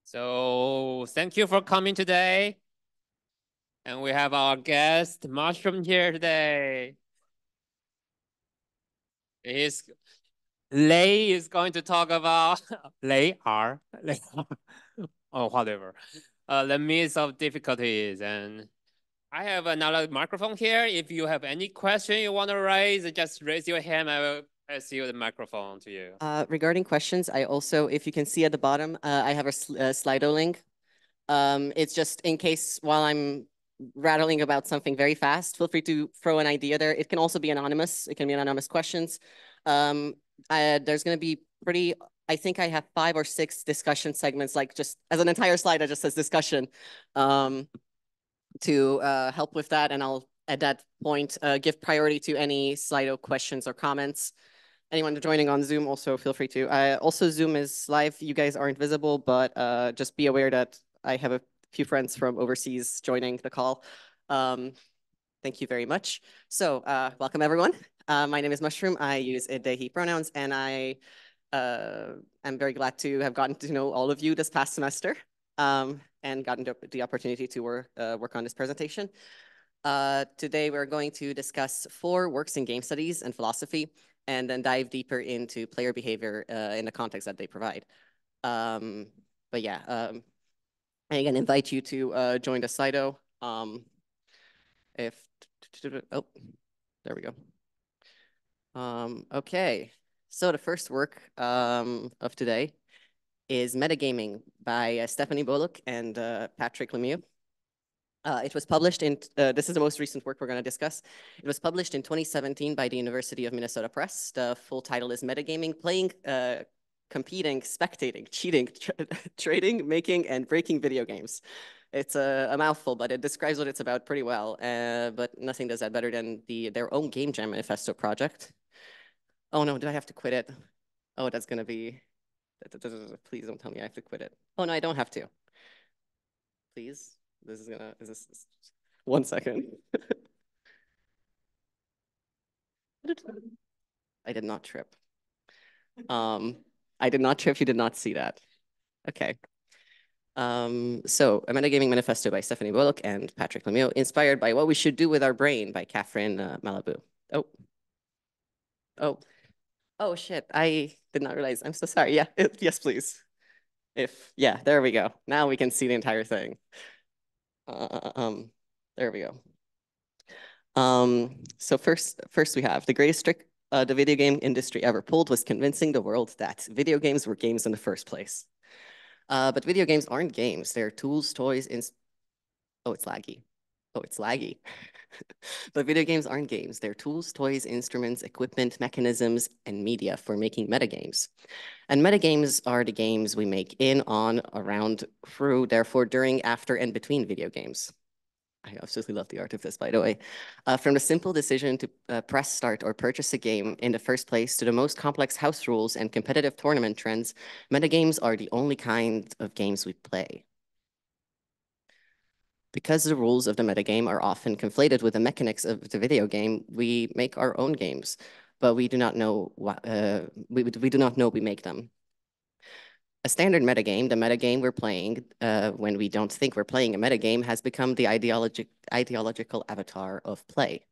So thank you for coming today. And we have our guest, Mushroom, here today. He's, Lei is going to talk about Lei R. Oh, whatever. The midst of difficulties. And I have another microphone here. If you have any question you want to raise, just raise your hand. I will pass you the microphone to you. Regarding questions, I also, if you can see at the bottom, I have a Slido link. It's just in case while I'm rattling about something very fast, feel free to throw an idea there. It can also be anonymous. It can be anonymous questions. There's going to be I think I have 5 or 6 discussion segments, like just as an entire slide that just says discussion to help with that. And I'll, at that point, give priority to any Slido questions or comments. Anyone joining on Zoom, also feel free to. Also, Zoom is live. You guys aren't visible, but just be aware that I have a few friends from overseas joining the call. Thank you very much. So welcome, everyone. My name is Mushroom. I use it, they, he pronouns, and I am very glad to have gotten to know all of you this past semester and gotten the opportunity to work on this presentation. Today, we're going to discuss 4 works in game studies and philosophy, and then dive deeper into player behavior in the context that they provide. But yeah, I again invite you to join the Slido. Oh, there we go. Okay, so the first work of today is Metagaming by Stephanie Boluk and Patrik Lemieux. It was published in, this is the most recent work we're going to discuss. It was published in 2017 by the University of Minnesota Press. The full title is Metagaming, Playing, Competing, Spectating, Cheating, Trading, Making, and Breaking Video Games. It's a mouthful, but it describes what it's about pretty well. But nothing does that better than their own Game Jam Manifesto project. Oh no, did I have to quit it? Oh, that's going to be, please don't tell me I have to quit it. Oh no, I don't have to. Please. This is gonna, is this, 1 second. I did not trip. I did not trip, you did not see that. Okay. So, A Metagaming Manifesto by Stephanie Boluk and Patrik Lemieux, inspired by What We Should Do With Our Brain by Catherine Malibu. Oh, shit, I did not realize, I'm so sorry. Yeah, yes, please. Yeah, there we go. Now we can see the entire thing. There we go. So first we have the greatest trick the video game industry ever pulled was convincing the world that video games were games in the first place. But video games aren't games. They're tools, toys, oh, it's laggy. Oh, it's laggy. But video games aren't games. They're tools, toys, instruments, equipment, mechanisms, and media for making metagames. And metagames are the games we make in, on, around, through, therefore, during, after, and between video games. I absolutely love the art of this, by the way. From the simple decision to press start or purchase a game in the first place to the most complex house rules and competitive tournament trends, metagames are the only kind of games we play. Because the rules of the metagame are often conflated with the mechanics of the video game, we make our own games, but we do not know we do not know we make them. A standard metagame, the metagame we're playing when we don't think we're playing a metagame, has become the ideological avatar of play.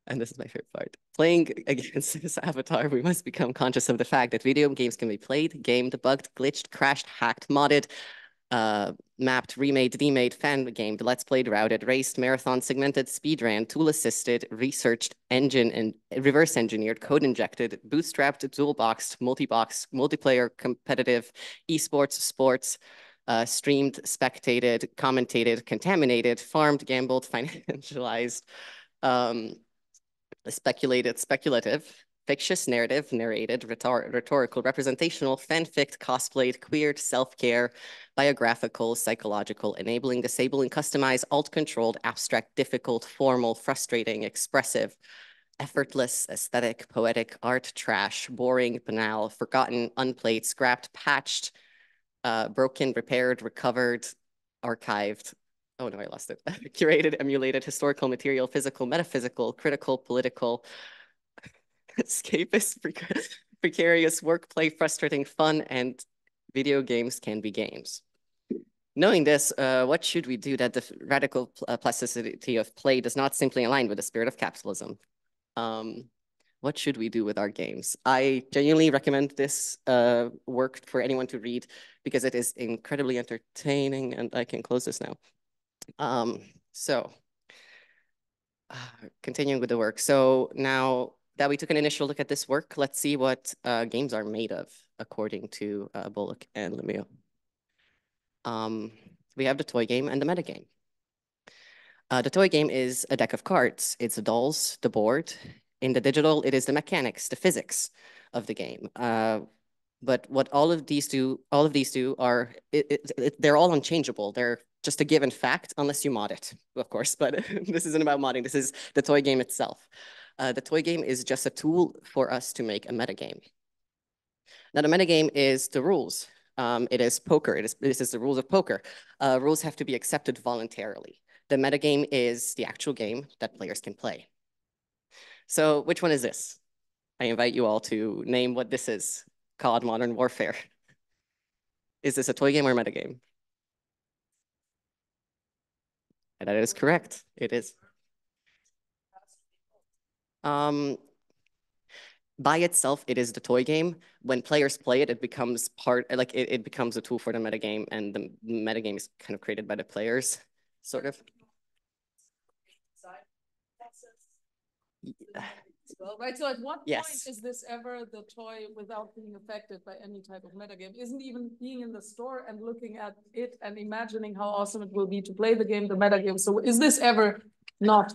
And this is my favorite part. Playing against this avatar, we must become conscious of the fact that video games can be played, gamed, bugged, glitched, crashed, hacked, modded, mapped, remade, demade, fan-gamed, let's played, routed, raced, marathon, segmented, speedran, tool-assisted, researched, engine, and reverse engineered, code-injected, bootstrapped, dual-boxed, multi-box, multiplayer, competitive, esports, sports, streamed, spectated, commentated, contaminated, farmed, gambled, financialized, speculative, fictitious, narrative, narrated, rhetorical, representational, fanfic, cosplayed, queered, self-care, biographical, psychological, enabling, disabling, customized, alt-controlled, abstract, difficult, formal, frustrating, expressive, effortless, aesthetic, poetic, art, trash, boring, banal, forgotten, unplayed, scrapped, patched, broken, repaired, recovered, archived. Oh no, I lost it. Curated, emulated, historical, material, physical, metaphysical, critical, political, escapist, precarious, work, play, frustrating, fun, and Video games can be games. Knowing this, what should we do that the radical plasticity of play does not simply align with the spirit of capitalism? What should we do with our games? I genuinely recommend this work for anyone to read because it is incredibly entertaining, and I can close this now. So continuing with the work. So now that we took an initial look at this work, let's see what games are made of, according to Boluk and Lemieux. We have the toy game and the metagame. The toy game is a deck of cards. It's the dolls, the board. In the digital, it is the mechanics, the physics of the game. But what all of these do are, they're all unchangeable. They're just a given fact, unless you mod it, of course. But this isn't about modding. This is the toy game itself. The toy game is just a tool for us to make a metagame. Now, the metagame is the rules. It is poker. This is the rules of poker. Rules have to be accepted voluntarily. The metagame is the actual game that players can play. So which one is this? I invite you all to name what this is. COD Modern Warfare. Is this a toy game or a metagame? And that is correct. It is. By itself, it is the toy game. When players play it, it becomes it becomes a tool for the metagame, and the metagame is kind of created by the players, sort of. Well, right. So at what Yes. point is this ever the toy without being affected by any type of metagame? Isn't even being in the store and looking at it and imagining how awesome it will be to play the game, the metagame? So is this ever not?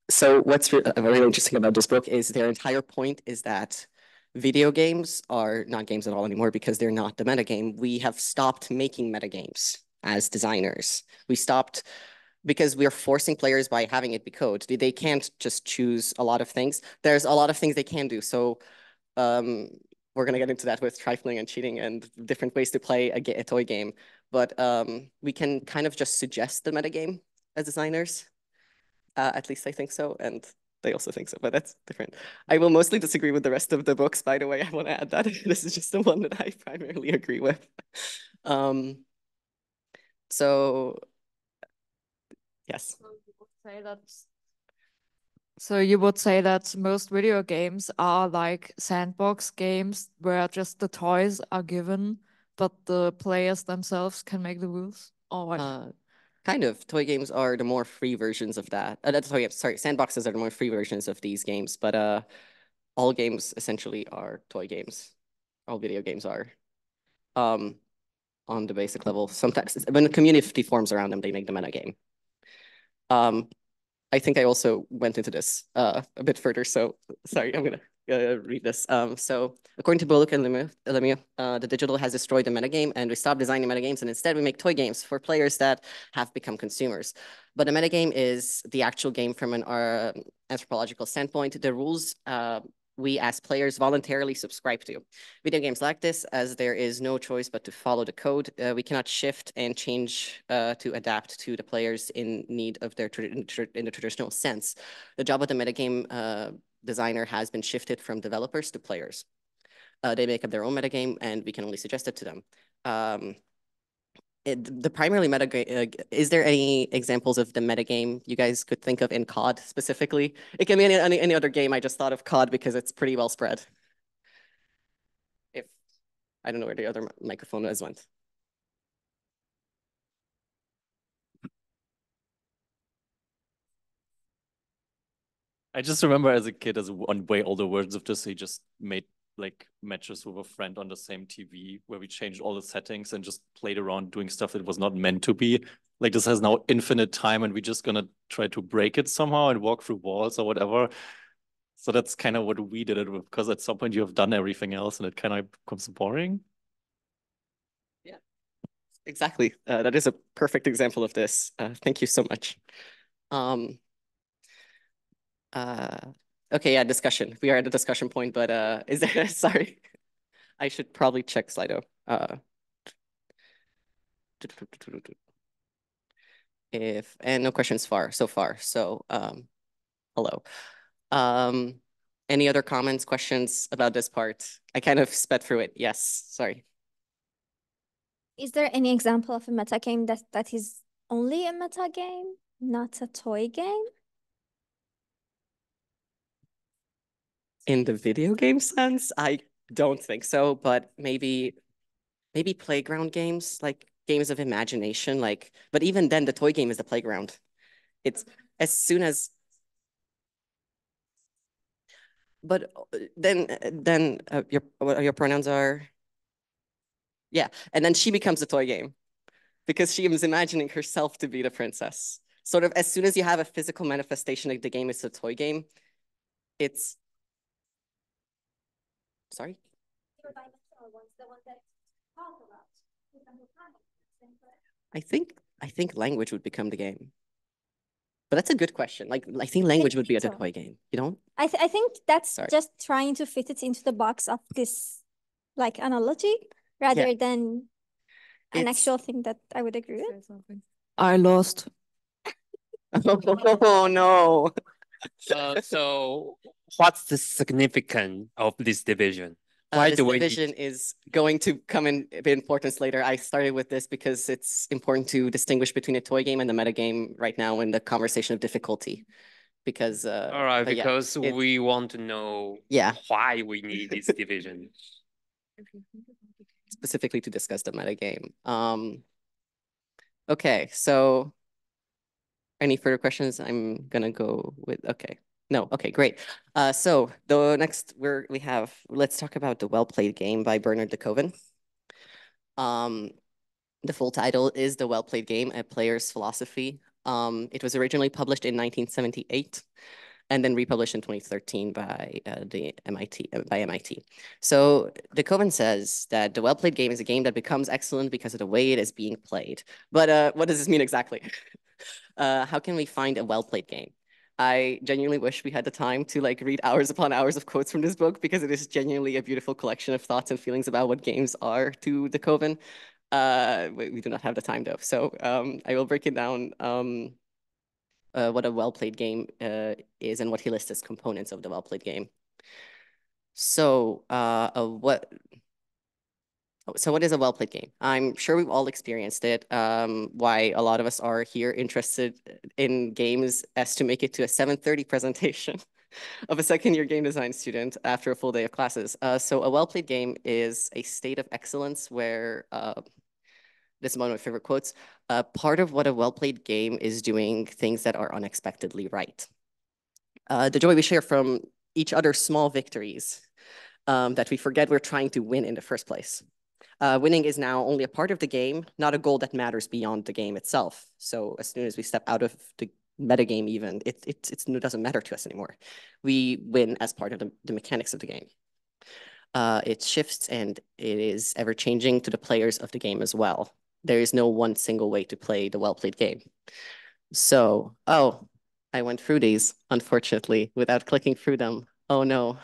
So what's really interesting about this book is their entire point is that video games are not games at all anymore because they're not the metagame. We have stopped making metagames as designers. We stopped because we're forcing players by having it be code. They can't just choose a lot of things. There's a lot of things they can do. So we're going to get into that with trifling and cheating and different ways to play a toy game. But we can kind of just suggest the metagame as designers. At least I think so. And they also think so, but that's different. I will mostly disagree with the rest of the books, by the way. I want to add that. This is just the one that I primarily agree with. So yes. So you would say that most video games are like sandbox games where just the toys are given, but the players themselves can make the rules? Or what? Kind of. Toy games are the more free versions of that. Sorry, sandboxes are the more free versions of these games, but all games essentially are toy games. All video games are. On the basic level. Sometimes when a community forms around them, they make the meta game. I think I also went into this a bit further, so sorry, I'm gonna read this. So according to Boluk and Lemieux, the digital has destroyed the metagame, and we stopped designing metagames, and instead we make toy games for players that have become consumers. But a metagame is the actual game from an anthropological standpoint. The rules we as players voluntarily subscribe to. Video games like this, as there is no choice but to follow the code, we cannot shift and change to adapt to the players in need of their in the traditional sense. The job of the metagame designer has been shifted from developers to players. They make up their own metagame, and we can only suggest it to them. The primarily metagame, is there any examples of the metagame you guys could think of in COD specifically? It can be any other game. I just thought of COD because it's pretty well spread. If I don't know where the other microphone went. I just remember as a kid, as one way all the words of this, he just made like matches with a friend on the same TV where we changed all the settings and just played around doing stuff that was not meant to be. Like this has now infinite time and we're just gonna try to break it somehow and walk through walls or whatever. So that's kind of what we did it with, because at some point you have done everything else and it kind of becomes boring. Yeah, exactly. That is a perfect example of this. Thank you so much. Okay, yeah, discussion. We are at the discussion point, but is there, sorry, I should probably check Slido. And no questions so far. So hello. Any other comments, questions about this part? I kind of sped through it. Yes, sorry. Is there any example of a meta game that is only a meta game, not a toy game? In the video game sense, I don't think so, but maybe playground games, like games of imagination, like, but even then the toy game is the playground. It's as soon as, but then your pronouns are, yeah, and then she becomes a toy game because she is imagining herself to be the princess. Sort of as soon as you have a physical manifestation of the game, it's a toy game. It's, sorry? I think language would become the game. But that's a good question. Like, I think language would be a toy game, you know? I think that's Sorry. just trying to fit it into the box of this like analogy rather than an actual thing that I would agree with. I lost. Oh no. So what's the significance of this division? Why This do we division is going to come in importance later. I started with this because it's important to distinguish between a toy game and the meta game right now in the conversation of difficulty. Because all right, because we want to know why we need this division. Specifically to discuss the meta game. Okay, so any further questions? I'm gonna go with No, okay, great. So the next let's talk about the well-played game by Bernard de Koven. The full title is The Well-Played Game, A Player's Philosophy. It was originally published in 1978 and then republished in 2013 by MIT. So de Koven says that the well-played game is a game that becomes excellent because of the way it is being played. But what does this mean exactly? How can we find a well-played game? I genuinely wish we had the time to like read hours upon hours of quotes from this book because it is genuinely a beautiful collection of thoughts and feelings about what games are to de Koven. We do not have the time though, so I will break it down what a well-played game is and what he lists as components of the well-played game. So what is a well-played game? I'm sure we've all experienced it. Why a lot of us are here interested in games as to make it to a 7:30 presentation of a second-year game design student after a full day of classes. So a well-played game is a state of excellence where, this is one of my favorite quotes, part of what a well-played game is doing things that are unexpectedly right. The joy we share from each other's small victories that we forget we're trying to win in the first place. Winning is now only a part of the game, not a goal that matters beyond the game itself. So as soon as we step out of the metagame even, it doesn't matter to us anymore. We win as part of the mechanics of the game. It shifts and it is ever changing to the players of the game as well. There is no one single way to play the well-played game. So, I went through these, unfortunately, without clicking through them. Oh no.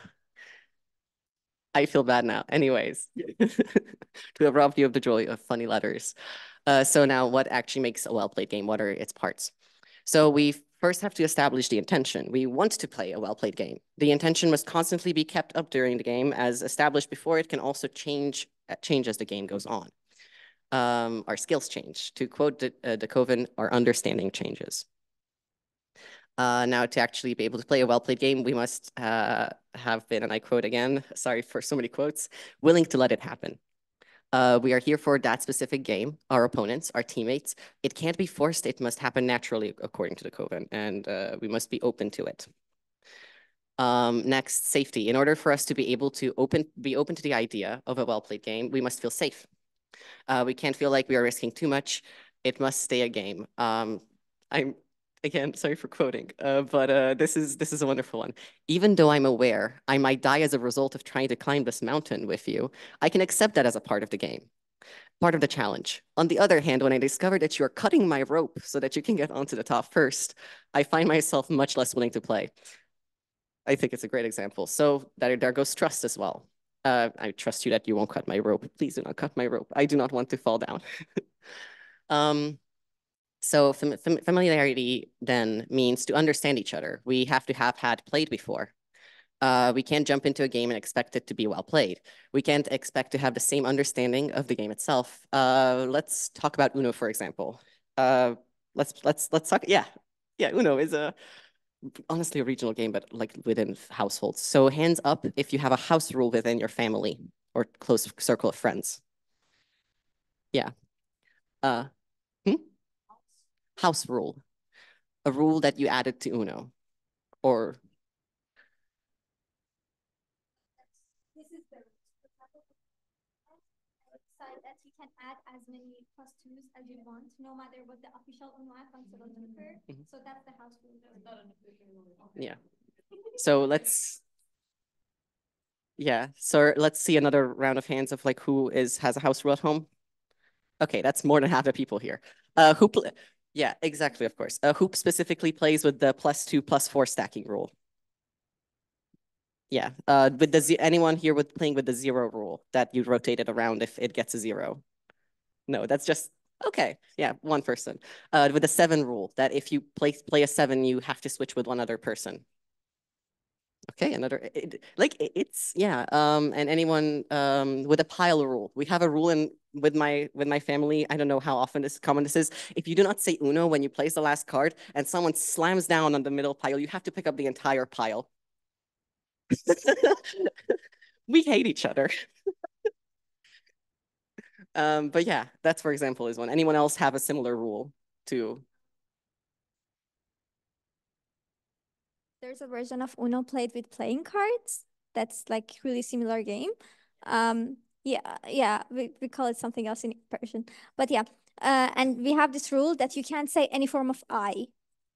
I feel bad now. Anyways, to have robbed you of the joy of funny letters. So now what actually makes a well-played game? What are its parts? So we first have to establish the intention. We want to play a well-played game. The intention must constantly be kept up during the game. As established before, it can also change as the game goes on. Our skills change. To quote de Koven, our understanding changes. Now, to actually be able to play a well-played game, we must have been, and I quote again, sorry for so many quotes, willing to let it happen. We are here for that specific game, our opponents, our teammates. It can't be forced. It must happen naturally, according to de Koven, and we must be open to it. Next, safety. In order for us to be able to be open to the idea of a well-played game, we must feel safe. We can't feel like we are risking too much. It must stay a game. Again, sorry for quoting, but this is a wonderful one. Even though I'm aware I might die as a result of trying to climb this mountain with you, I can accept that as a part of the game, part of the challenge. On the other hand, when I discover that you are cutting my rope so that you can get onto the top first, I find myself much less willing to play. I think it's a great example. So there goes trust as well. I trust you that you won't cut my rope. Please do not cut my rope. I do not want to fall down. So familiarity then means to understand each other. We have to have had played before. We can't jump into a game and expect it to be well played. We can't expect to have the same understanding of the game itself. Let's talk about Uno, for example. Let's talk. Yeah, Uno is honestly a regional game, but like within households. So hands up if you have a house rule within your family or close circle of friends. Yeah. House rule. A rule that you added to Uno, or this is the side that you can add as many +2s as you want, no matter what the official Uno consider. So that's the house rule. Yeah. So let's see another round of hands of like who has a house rule at home. Okay, that's more than half the people here. Yeah, exactly, of course. Who specifically plays with the +2/+4 stacking rule? Yeah, with anyone here playing with the 0 rule that you rotate it around if it gets a 0? No, that's just, okay, yeah, one person. With the 7 rule, that if you play a 7, you have to switch with one other person. Okay, yeah. And anyone with a pile rule. We have a rule with my family. I don't know how often common this is. If you do not say Uno when you place the last card and someone slams down on the middle pile, you have to pick up the entire pile. We hate each other. But yeah, that's, for example, is one. Anyone else have a similar rule to? There's a version of Uno played with playing cards. That's like really similar game. Yeah, we call it something else in Persian. But yeah, and we have this rule that you can't say any form of I.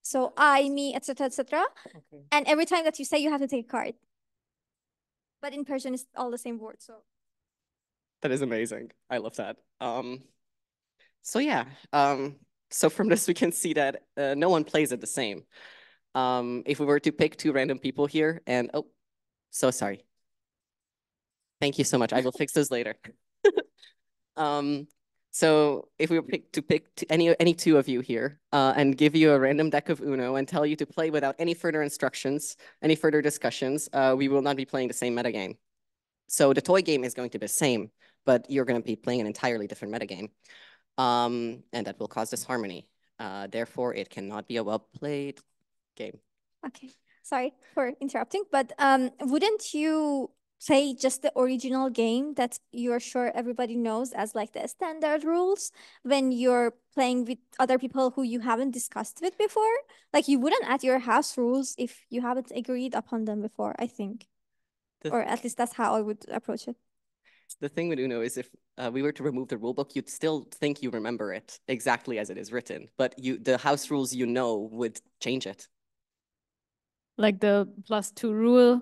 So I, me, etc., etc. Okay. And every time that you say, you have to take a card. But in Persian, it's all the same word. So that is amazing. I love that. So yeah. So from this we can see that no one plays it the same. If we were to pick 2 random people here, and oh, so sorry. Thank you so much. I will fix those later. So if we were to pick any 2 of you here and give you a random deck of Uno and tell you to play without any further instructions, any further discussions, we will not be playing the same metagame. So the toy game is going to be the same, but you're going to be playing an entirely different metagame. And that will cause disharmony. Therefore, it cannot be a well-played game. okay, sorry for interrupting, but wouldn't you play just the original game that you're sure everybody knows as like the standard rules when you're playing with other people who you haven't discussed with before? Like you wouldn't add your house rules if you haven't agreed upon them before, I think. Or at least that's how I would approach it. The thing with Uno is if we were to remove the rulebook, you'd still think you remember it exactly as it is written, but the house rules would change it. Like the +2 rule,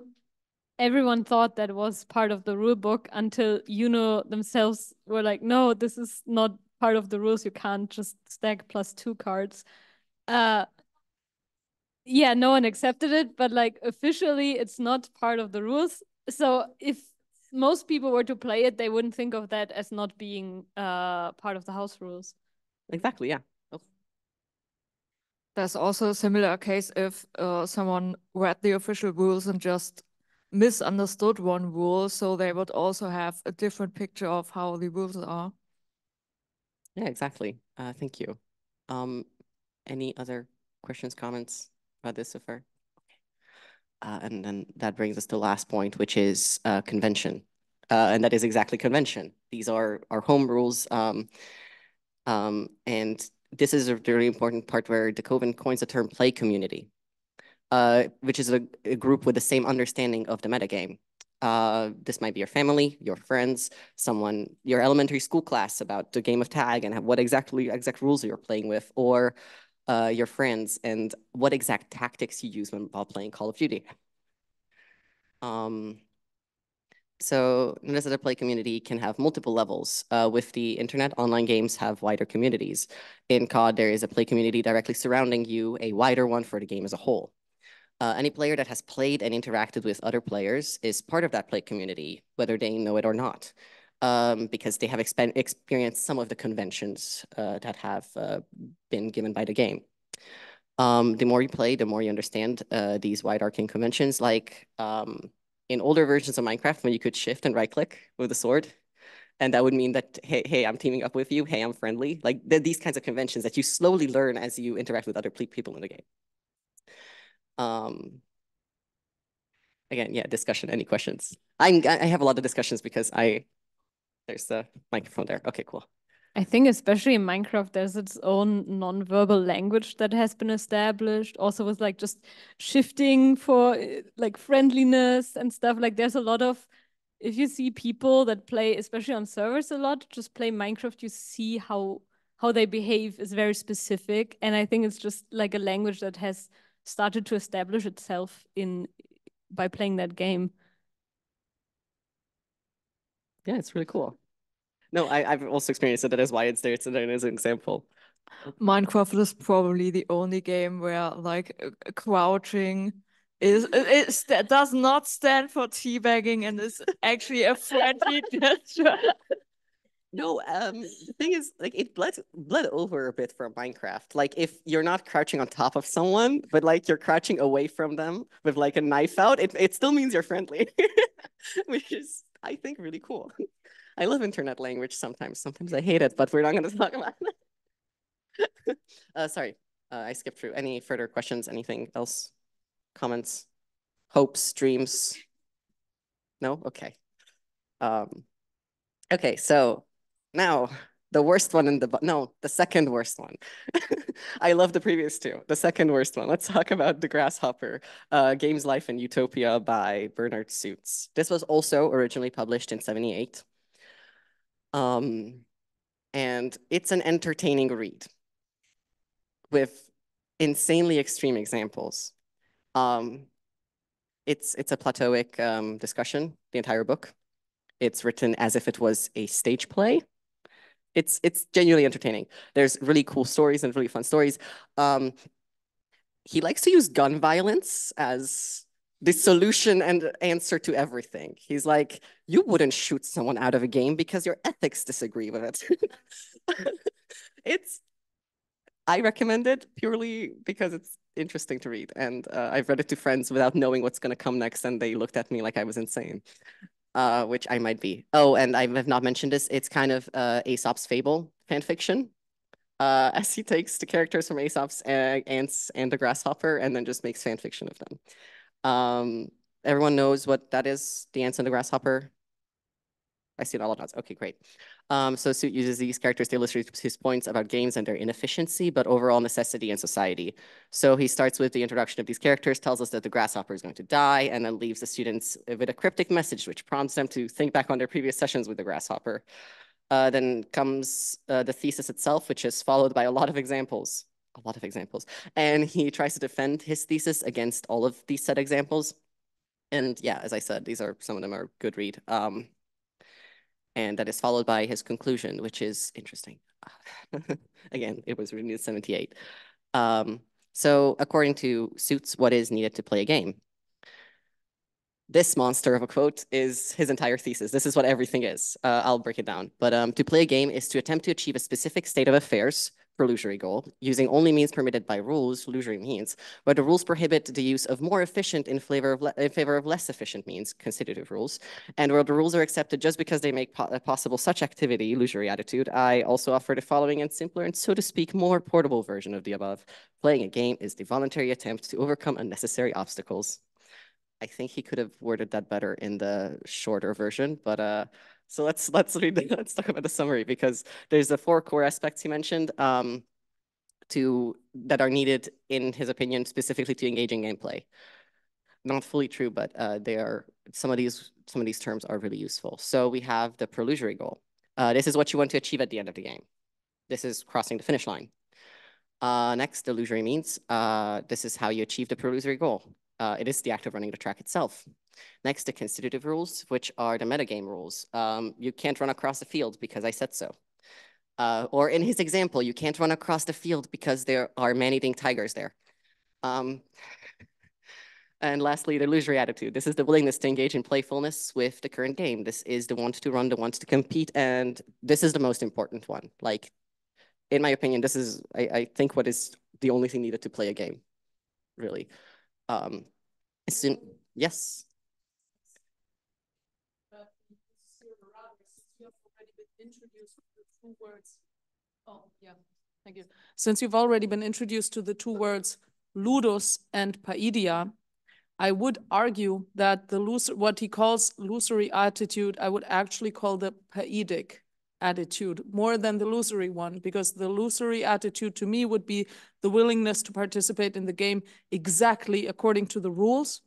everyone thought that was part of the rule book until Uno themselves were like, no, this is not part of the rules. You can't just stack +2 cards. Yeah, no one accepted it, but like officially it's not part of the rules. So if most people were to play it, they wouldn't think of that as not being part of the house rules. Exactly, yeah. Oh. There's also a similar case if someone read the official rules and just misunderstood one rule, so they would also have a different picture of how the rules are. Yeah, exactly. Thank you. Any other questions, comments about this so far? And then that brings us to the last point, which is convention. And that is exactly convention. These are our home rules. And this is a very important part where the Koven coins the term play community, which is a group with the same understanding of the metagame. This might be your family, your friends, your elementary school class about the game of tag and what exact rules you're playing with, or your friends and what exact tactics you use while playing Call of Duty. So notice that a play community can have multiple levels. With the internet, online games have wider communities. In COD, there is a play community directly surrounding you, a wider one for the game as a whole. Any player that has played and interacted with other players is part of that play community, whether they know it or not, because they have experienced some of the conventions that have been given by the game. The more you play, the more you understand these wide arcing conventions. Like in older versions of Minecraft, when you could shift and right click with the sword, and that would mean that, hey, I'm teaming up with you. Hey, I'm friendly. Like these kinds of conventions that you slowly learn as you interact with other people in the game. Again, yeah, discussion. Any questions? I have a lot of discussions because there's the microphone there. Okay, cool. I think especially in Minecraft, there's its own non-verbal language that has been established. Also with like just shifting for like friendliness and stuff. Like there's a lot of, if you see people that play, especially on servers a lot, just play Minecraft, you see how they behave is very specific. And I think it's just like a language that has started to establish itself by playing that game. Yeah, it's really cool. No, I've also experienced it. That is why it's there. It's there as an example. Minecraft is probably the only game where like crouching that does not stand for teabagging and is actually a friendly gesture. No, the thing is, like, it bled over a bit from Minecraft. Like, if you're not crouching on top of someone, but like you're crouching away from them with like a knife out, it still means you're friendly, which is, I think, really cool. I love internet language sometimes. Sometimes I hate it, but we're not going to talk about it. Sorry, I skipped through. Any further questions? Anything else? Comments? Hopes? Dreams? No? Okay. Okay, so now the worst one the second worst one. I love the previous two. The second worst one. Let's talk about the Grasshopper, Games, Life, and Utopia by Bernard Suits. This was also originally published in 1978. And it's an entertaining read with insanely extreme examples. It's a Platonic discussion, the entire book. It's written as if it was a stage play. It's genuinely entertaining. There's really cool stories and really fun stories. He likes to use gun violence as the solution and answer to everything. He's like, you wouldn't shoot someone out of a game because your ethics disagree with it. I recommend it purely because it's interesting to read. And I've read it to friends without knowing what's going to come next. And they looked at me like I was insane, which I might be. Oh, and I have not mentioned this. It's kind of Aesop's Fable fan fiction. As he takes the characters from Aesop's Ants and the Grasshopper and then just makes fan fiction of them. Everyone knows what that is, the Ants and the Grasshopper? I see it all at once. Okay, great. So Suit uses these characters to illustrate his points about games and their inefficiency, but overall necessity and society. So he starts with the introduction of these characters, tells us that the Grasshopper is going to die, and then leaves the students with a cryptic message, which prompts them to think back on their previous sessions with the Grasshopper. Then comes the thesis itself, which is followed by a lot of examples. And he tries to defend his thesis against all of these set examples. And yeah, as I said, some of them are good read. And that is followed by his conclusion, which is interesting. Again, it was written in 1978. So according to Suits, what is needed to play a game? This monster of a quote is his entire thesis. This is what everything is. I'll break it down. But to play a game is to attempt to achieve a specific state of affairs for illusory goal, using only means permitted by rules, illusory means, where the rules prohibit the use of more efficient in favor of less efficient means, constitutive rules, and where the rules are accepted just because they make possible such activity, illusory attitude. I also offer the following and simpler and, so to speak, more portable version of the above. Playing a game is the voluntary attempt to overcome unnecessary obstacles. I think he could have worded that better in the shorter version, but so let's read let's talk about the summary, because there's the 4 core aspects he mentioned that are needed, in his opinion, specifically to engage in gameplay. Not fully true, but some of these terms are really useful. So we have the illusory goal. This is what you want to achieve at the end of the game. This is crossing the finish line. Next, illusory means. This is how you achieve the illusory goal. It is the act of running the track itself. Next, the constitutive rules, which are the metagame rules. You can't run across the field because I said so. Or in his example, you can't run across the field because there are man-eating tigers there. And lastly, the illusory attitude. This is the willingness to engage in playfulness with the current game. This is the want to run, the want to compete, and this is the most important one. Like, in my opinion, this is, I think, what is the only thing needed to play a game, really. Yes. Thank you. Since you've already been introduced to the two words ludus and paideia, I would argue that what he calls lusory attitude, I would actually call the paidic attitude more than the lusory one, because the lusory attitude to me would be the willingness to participate in the game exactly according to the rules,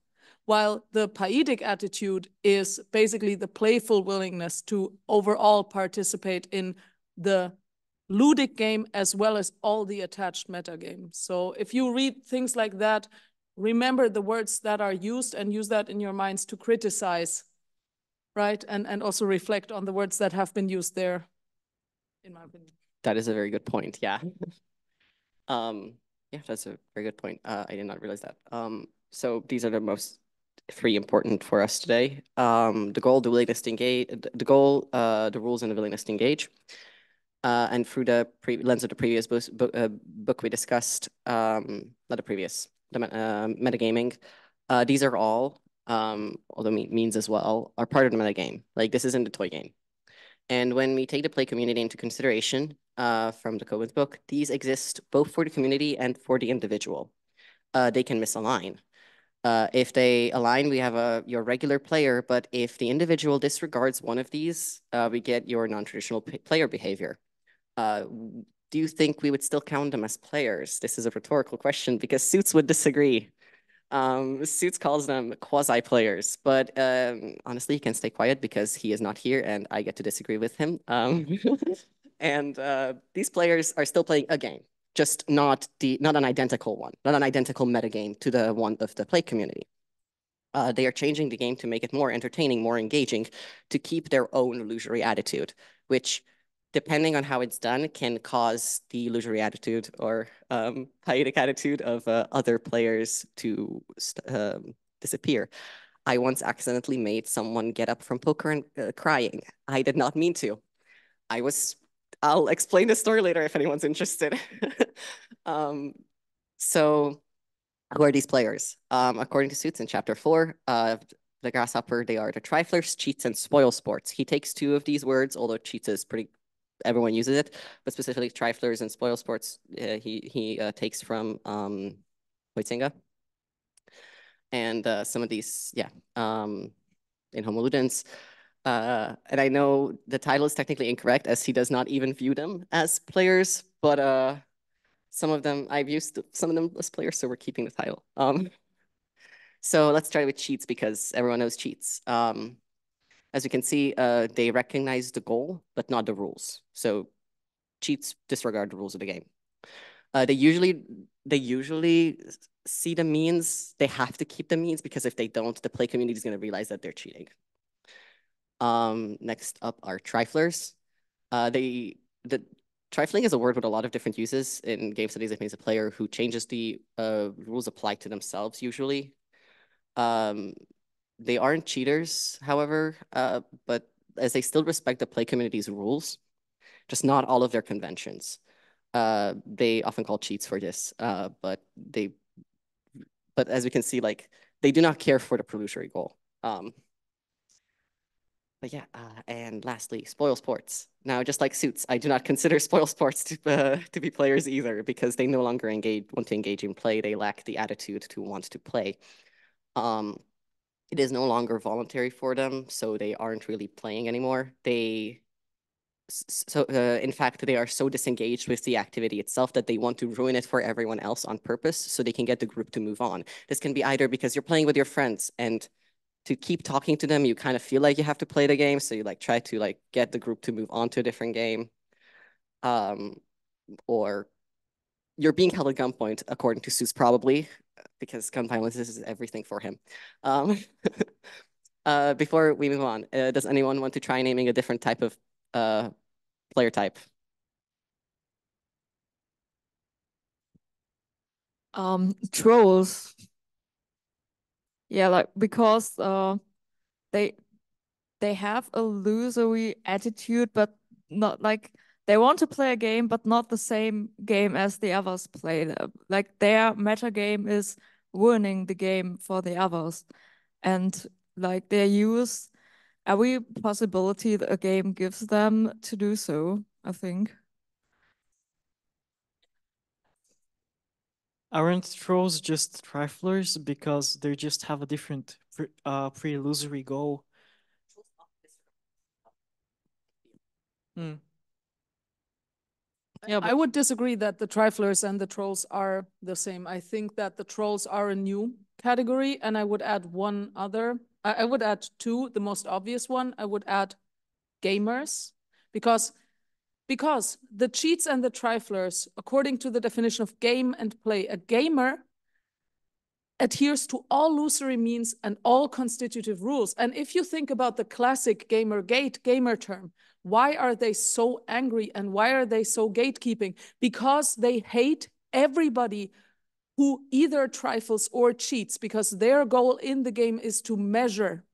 while the paidic attitude is basically the playful willingness to overall participate in the ludic game as well as all the attached metagames. So if you read things like that, remember the words that are used and use that in your minds to criticize, right? And also reflect on the words that have been used there, in my opinion. That is a very good point, yeah. Yeah, that's a very good point. I did not realize that. So these are the most three important for us today. The goal, the willingness to engage, the goal, the rules, and the willingness to engage. And through the lens of the previous book we discussed, not the previous, the metagaming, these are all, although means as well, are part of the metagame. Like, this isn't a toy game. And when we take the play community into consideration from the Koven's book, these exist both for the community and for the individual. They can misalign. If they align, we have your regular player, but if the individual disregards one of these, we get your non-traditional player behavior. Do you think we would still count them as players? This is a rhetorical question because Suits would disagree. Suits calls them quasi-players, but honestly, he can stay quiet because he is not here and I get to disagree with him. And these players are still playing a game, just not an identical one, not an identical metagame to the one of the play community. They are changing the game to make it more entertaining, more engaging, to keep their own illusory attitude, which, depending on how it's done, can cause the illusory attitude or paidic attitude of other players to disappear. I once accidentally made someone get up from poker and crying. I did not mean to. I'll explain the story later if anyone's interested. So who are these players? According to Suits in chapter 4, the Grasshopper, they are the triflers, cheats, and spoil sports. He takes two of these words, although cheats is pretty, everyone uses it, but specifically triflers and spoil sports, he takes from Huizinga. And some of these, yeah, in Homo Ludens. And I know the title is technically incorrect as he does not even view them as players, but some of them, I've used some of them as players, so we're keeping the title. So let's start with cheats because everyone knows cheats. As you can see, they recognize the goal, but not the rules. So cheats disregard the rules of the game. They usually see the means. They have to keep the means because if they don't, the play community is going to realize that they're cheating. Next up are triflers. The trifling is a word with a lot of different uses. In game studies, it means a player who changes the rules applied to themselves usually. They aren't cheaters, however, but as they still respect the play community's rules, just not all of their conventions. They often call cheats for this, but as we can see, like, they do not care for the illusory goal. But yeah, and lastly, spoil sports. Now, just like Suits, I do not consider spoil sports to be players either because they no longer want to engage in play. They lack the attitude to want to play. It is no longer voluntary for them, so they aren't really playing anymore. In fact, they are so disengaged with the activity itself that they want to ruin it for everyone else on purpose so they can get the group to move on. This can be either because you're playing with your friends and to keep talking to them, you kind of feel like you have to play the game. So you like try to like get the group to move on to a different game. Or you're being held at gunpoint, according to Seuss, probably, because gun violence is everything for him. Before we move on, does anyone want to try naming a different type of player type? Trolls. Yeah, like because they have a losery attitude, but not like they want to play a game, but not the same game as the others play. Like their meta game is ruining the game for the others. And like they use every possibility that a game gives them to do so, I think. Aren't trolls just triflers because they just have a different pre-illusory goal? Yeah, I would disagree that the triflers and the trolls are the same. I think that the trolls are a new category, and I would add one other. I would add two, the most obvious one. I would add gamers, because the cheats and the triflers, according to the definition of game and play, a gamer adheres to all illusory means and all constitutive rules. And if you think about the classic Gamergate gamer term, why are they so angry and why are they so gatekeeping? Because they hate everybody who either trifles or cheats, because their goal in the game is to measure.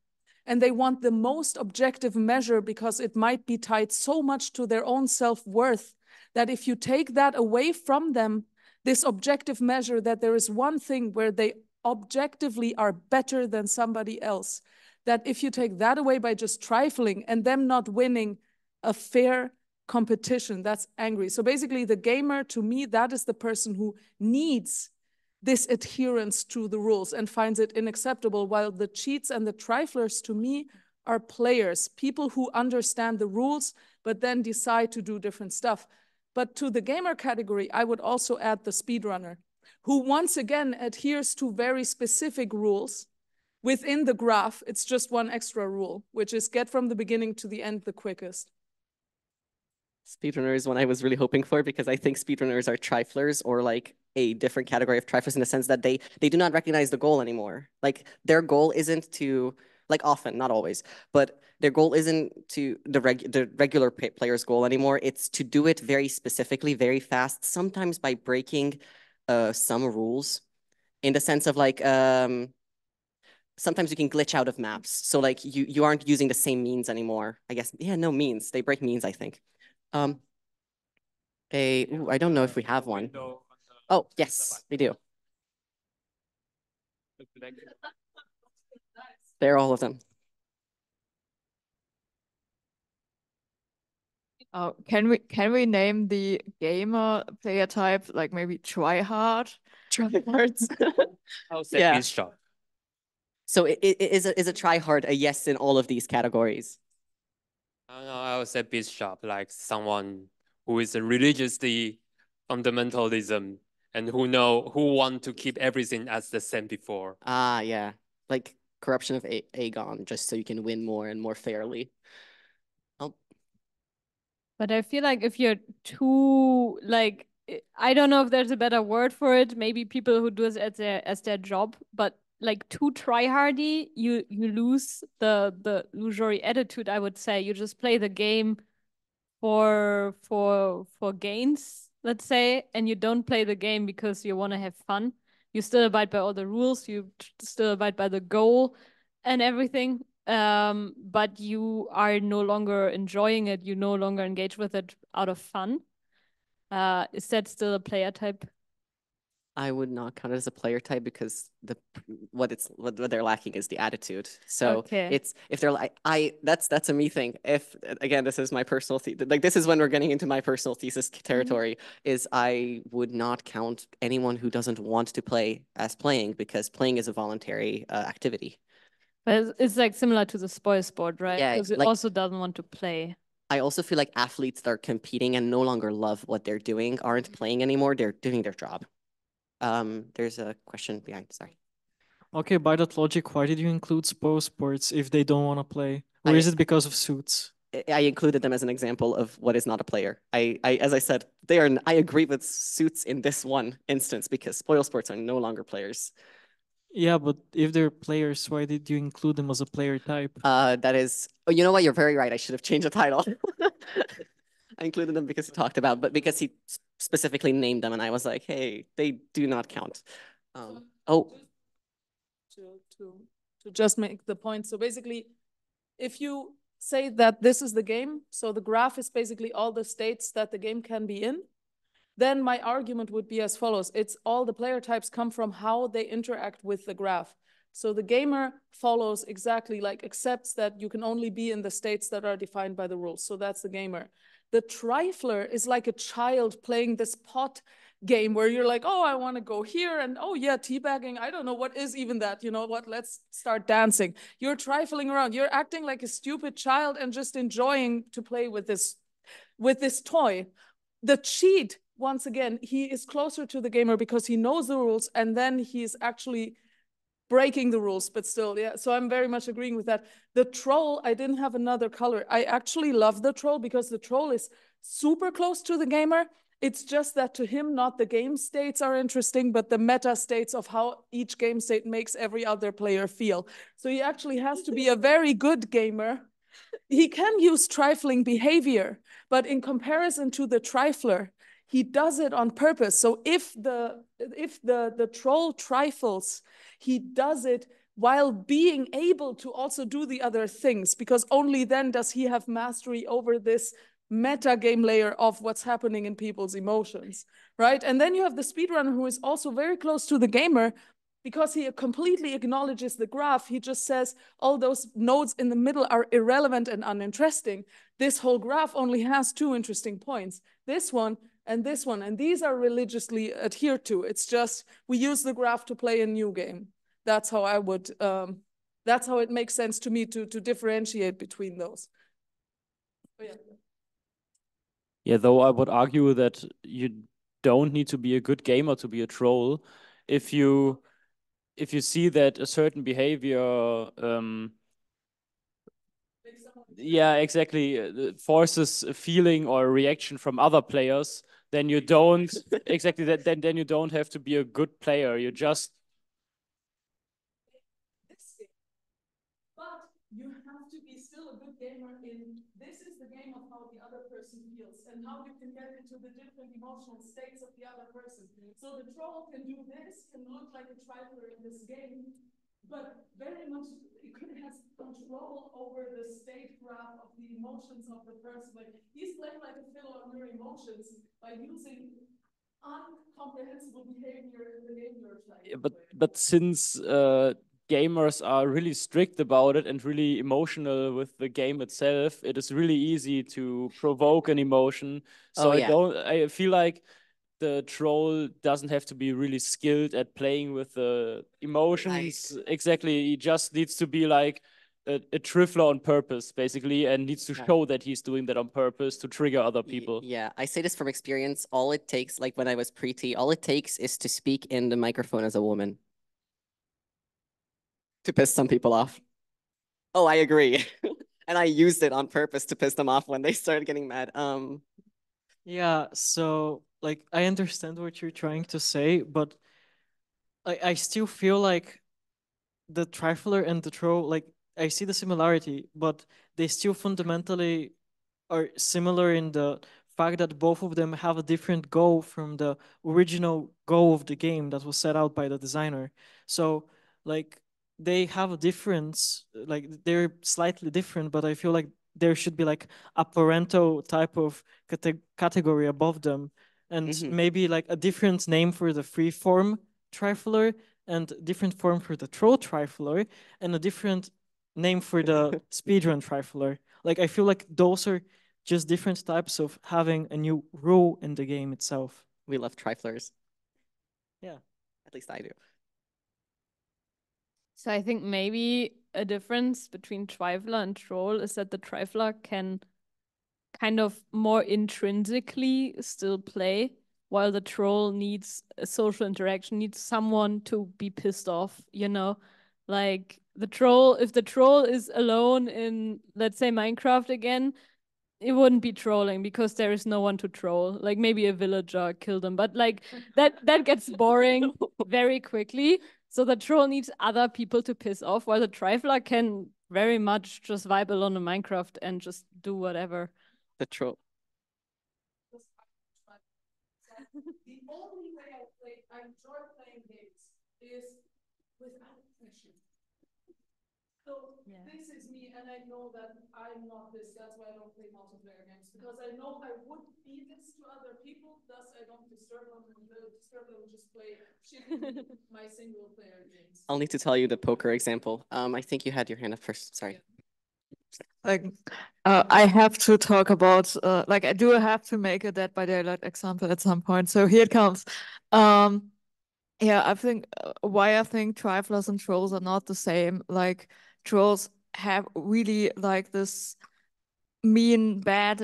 And they want the most objective measure because it might be tied so much to their own self-worth that if you take that away from them, this objective measure that there is one thing where they objectively are better than somebody else, that if you take that away by just trifling and them not winning a fair competition, that's angry. So basically the gamer, to me, that is the person who needs this adherence to the rules and finds it unacceptable, while the cheats and the triflers, to me, are players, people who understand the rules, but then decide to do different stuff. But to the gamer category, I would also add the speedrunner, who once again adheres to very specific rules. Within the graph, it's just one extra rule, which is get from the beginning to the end the quickest. Speedrunner is one I was really hoping for, because I think speedrunners are triflers, or like a different category of triflers, in the sense that they do not recognize the goal anymore. Like their goal isn't to, like often, not always, but their goal isn't to the regular player's goal anymore. It's to do it very specifically, very fast, sometimes by breaking some rules, in the sense of like, sometimes you can glitch out of maps. So like you aren't using the same means anymore, I guess. Yeah, no, means. They break means, I think. I don't know if we have one. Oh, yes, we do. They're all of them. Can we name the gamer player type, like maybe tryhard? Tryhards. I would say Yeah. Bishop. So is a tryhard a yes in all of these categories? I don't know, I would say Bishop, like someone who is religiously fundamentalism and who want to keep everything as the same before. Ah, yeah. Like corruption of Aegon, just so you can win more and more fairly. But I feel like if you're too, like, I don't know if there's a better word for it. Maybe people who do it as their job, but like too tryhardy, you lose the illusory attitude, I would say. You just play the game for gains, let's say, and you don't play the game because you want to have fun. You still abide by all the rules, you still abide by the goal and everything. But you are no longer enjoying it, you no longer engage with it out of fun. Is that still a player type? I would not count it as a player type, because what they're lacking is the attitude. So Okay. it's, if they're like, that's a me thing. If, again, this is my personal like this is when we're getting into my personal thesis territory, is I would not count anyone who doesn't want to play as playing, because playing is a voluntary activity. But it's like similar to the spoil sport, right? Yeah, Because it like, also doesn't want to play. I also feel like athletes that are competing and no longer love what they're doing aren't playing anymore. They're doing their job. There's a question behind, sorry. Okay, by that logic, why did you include spoil sports if they don't want to play? Or is it because of suits? I included them as an example of what is not a player. As I said, I agree with suits in this one instance, because spoil sports are no longer players. Yeah, but if they're players, why did you include them as a player type? That is, oh, you know what? You're very right. I should have changed the title. I included them because he talked about, but because he specifically named them, and I was like, hey, they do not count. To just make the point. So basically, if you say that this is the game, so the graph is basically all the states that the game can be in, then my argument would be as follows. It's all the player types come from how they interact with the graph. So the gamer follows exactly, like accepts that you can only be in the states that are defined by the rules. So that's the gamer. The trifler is like a child playing this pot game where you're like, oh, I want to go here, and oh yeah, teabagging, I don't know what is even that, you know what, let's start dancing. You're trifling around, you're acting like a stupid child and just enjoying to play with this toy. The cheat, once again, he is closer to the gamer because he knows the rules, and then he's actually breaking the rules, but still, yeah. So I'm very much agreeing with that. The troll, I didn't have another color. I actually love the troll because the troll is super close to the gamer. It's just that to him, not the game states are interesting, but the meta states of how each game state makes every other player feel. So he actually has to be a very good gamer. He can use trifling behavior, but in comparison to the trifler, he does it on purpose. So if the troll trifles, he does it while being able to also do the other things, because only then does he have mastery over this meta game layer of what's happening in people's emotions, right? And then you have the speedrunner who is also very close to the gamer because he completely acknowledges the graph. He just says all those nodes in the middle are irrelevant and uninteresting. This whole graph only has two interesting points, this one, and these are religiously adhered to. It's just we use the graph to play a new game. That's how I would, that's how it makes sense to me to differentiate between those. Oh, yeah. Yeah, though I would argue that you don't need to be a good gamer to be a troll. If you see that a certain behavior, yeah, exactly, forces a feeling or a reaction from other players, then you don't exactly that. Then you don't have to be a good player. You just. But you have to be still a good gamer in this is the game of how the other person feels and how you can get into the different emotional states of the other person. So the troll can do this, can look like a trifler in this game, but very much it has control over the state graph of the emotions of the person. Like he's playing like a fiddle on your emotions by using incomprehensible behavior in the game you're playing. Yeah, but since gamers are really strict about it and really emotional with the game itself, it is really easy to provoke an emotion. So I feel like the troll doesn't have to be really skilled at playing with the emotions. Exactly. He just needs to be like a trifler on purpose, basically, and needs to show that he's doing that on purpose to trigger other people. Yeah, I say this from experience. All it takes, like when I was pre-T, all it takes is to speak in the microphone as a woman to piss some people off. Oh, I agree. And I used it on purpose to piss them off when they started getting mad. Yeah, so like I understand what you're trying to say, but I still feel like the trifler and the troll, like I see the similarity, but they still fundamentally are similar in the fact that both of them have a different goal from the original goal of the game that was set out by the designer. So like they have a difference, like they're slightly different, but I feel like there should be like a parental type of category above them, and maybe like a different name for the free form trifler and different form for the troll trifler and a different name for the speedrun trifler. Like I feel like those are just different types of having a new rule in the game itself. We love triflers. Yeah. At least I do. So I think maybe a difference between trifler and troll is that the trifler can kind of more intrinsically still play, while the troll needs a social interaction, needs someone to be pissed off, you know? Like the troll, if the troll is alone in, let's say, Minecraft again, it wouldn't be trolling because there is no one to troll. Like maybe a villager killed him, but like that gets boring very quickly. So the troll needs other people to piss off, while the trifler can very much just vibe alone in Minecraft and just do whatever. The troll. The only way I enjoy playing games is without pressure. So this is me, and I know that I'm not this. That's why I don't play multiplayer games, because I know I would be this to other people. Thus, I don't disturb them and just play my single player games. I'll need to tell you the poker example. I think you had your hand up first. Sorry. Like, I have to talk about, like, I do have to make a Dead by Daylight example at some point. So here it comes. Yeah, I think why I think triflers and trolls are not the same. Like, trolls have really like this mean, bad,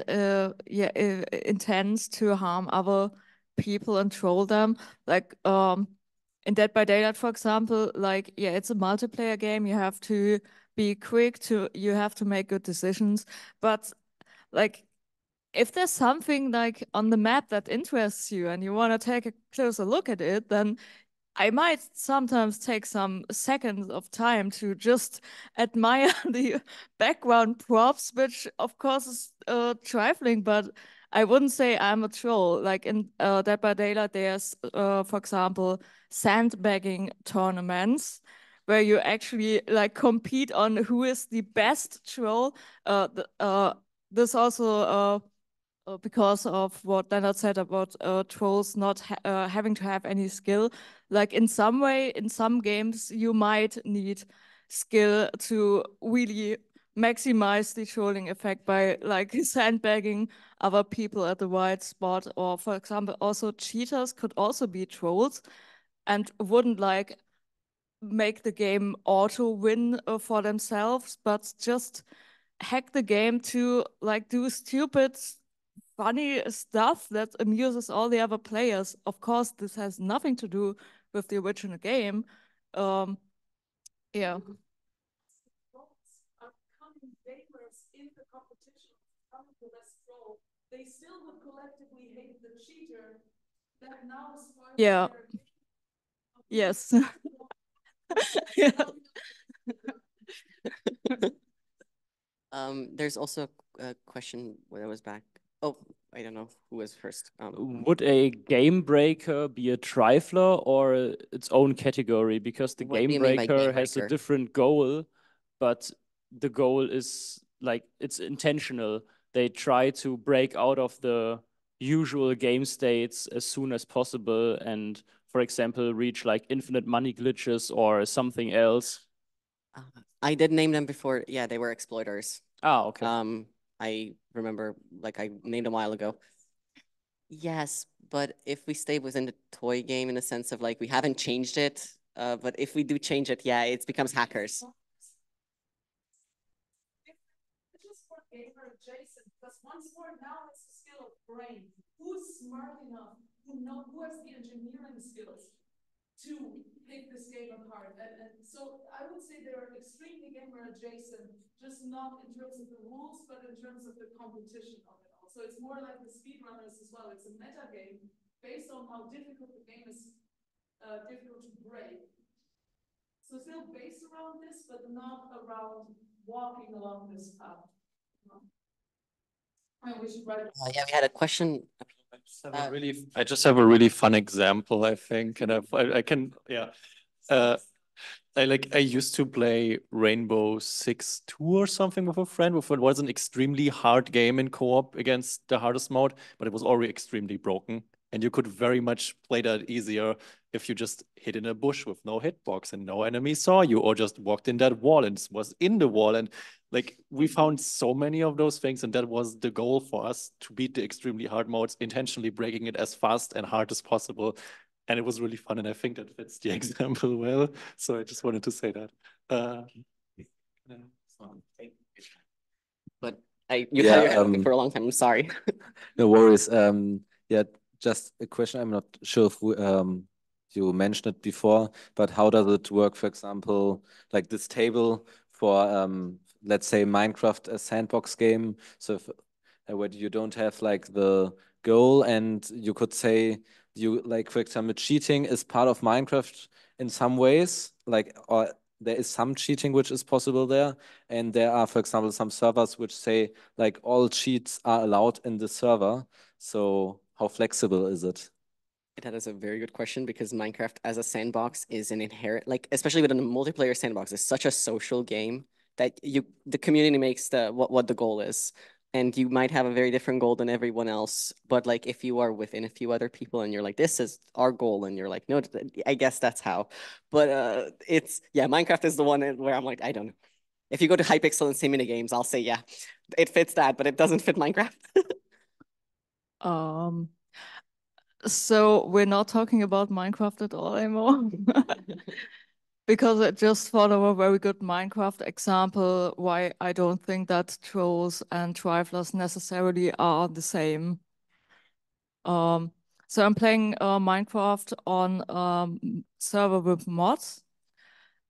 intents to harm other people and troll them. Like, in Dead by Daylight, for example, like, yeah, it's a multiplayer game. You have to be quick you have to make good decisions. But like, if there's something like on the map that interests you and you want to take a closer look at it, then I might sometimes take some seconds of time to just admire the background props, which of course is trifling, but I wouldn't say I'm a troll. Like in Dead by Daylight, there's, for example, sandbagging tournaments where you actually like compete on who is the best troll. This also because of what Leonard said about trolls not having to have any skill. Like in some way, in some games, you might need skill to really maximize the trolling effect by like sandbagging other people at the right spot. Or for example, also cheaters could also be trolls and wouldn't like make the game auto win for themselves, but just hack the game to like do stupid funny stuff that amuses all the other players. Of course, this has nothing to do with the original game. Yeah. In the competition, the best troll, they still would collectively hate the cheater that now spoils yeah. Yes. Yeah. There's also a question where I was back. Oh, I don't know who was first. Would a game breaker be a trifler or its own category? Because the game breaker has a different goal, but the goal is like it's intentional. They try to break out of the usual game states as soon as possible and, for example, reach like infinite money glitches or something else. I did name them before. Yeah, they were exploiters. Ah, okay. I remember, like, I named them a while ago. Yes, but if we stay within the toy game in the sense of like we haven't changed it, but if we do change it, yeah, it becomes hackers. Just for gamer adjacent, because one sport now is the skill of brain. Who's smart enough who has the engineering skills to pick this game apart? And so I would say they're extremely gamer adjacent, just not in terms of the rules, but in terms of the competition of it all. So it's more like the speedrunners as well. It's a meta game based on how difficult the game is, difficult to break. So still based around this, but not around walking along this path. We should write yeah, we had a question. I just have a really fun example, I think, and I can, yeah. I used to play Rainbow Six 2 or something with a friend. It was an extremely hard game in co-op against the hardest mode, but it was already extremely broken. And you could very much play that easier if you just hid in a bush with no hitbox and no enemy saw you, or just walked in that wall and was in the wall. And like we found so many of those things, and that was the goal for us, to beat the extremely hard modes, intentionally breaking it as fast and hard as possible. And it was really fun, and I think that fits the example well. So I just wanted to say that. But you had your hand for a long time. I'm sorry. No worries. Yeah, just a question. I'm not sure if you mentioned it before, but how does it work? For example, like this table for let's say Minecraft, a sandbox game. So if, where you don't have like the goal, and you could say you like, for example, cheating is part of Minecraft in some ways, like, or there is some cheating which is possible there, and there are, for example, some servers which say like all cheats are allowed in the server. So how flexible is it? That is a very good question because Minecraft as a sandbox is an inherent, like especially with a multiplayer sandbox, is such a social game that the community makes what the goal is. And you might have a very different goal than everyone else, but like if you are within a few other people and you're like, this is our goal, and you're like, no, I guess that's how. But Minecraft is the one where I'm like, I don't know. If you go to Hypixel and say mini games, I'll say yeah, it fits that, but it doesn't fit Minecraft. So we're not talking about Minecraft at all anymore. Because I just thought of a very good Minecraft example why I don't think that trolls and triflers necessarily are the same. So I'm playing Minecraft on server with mods,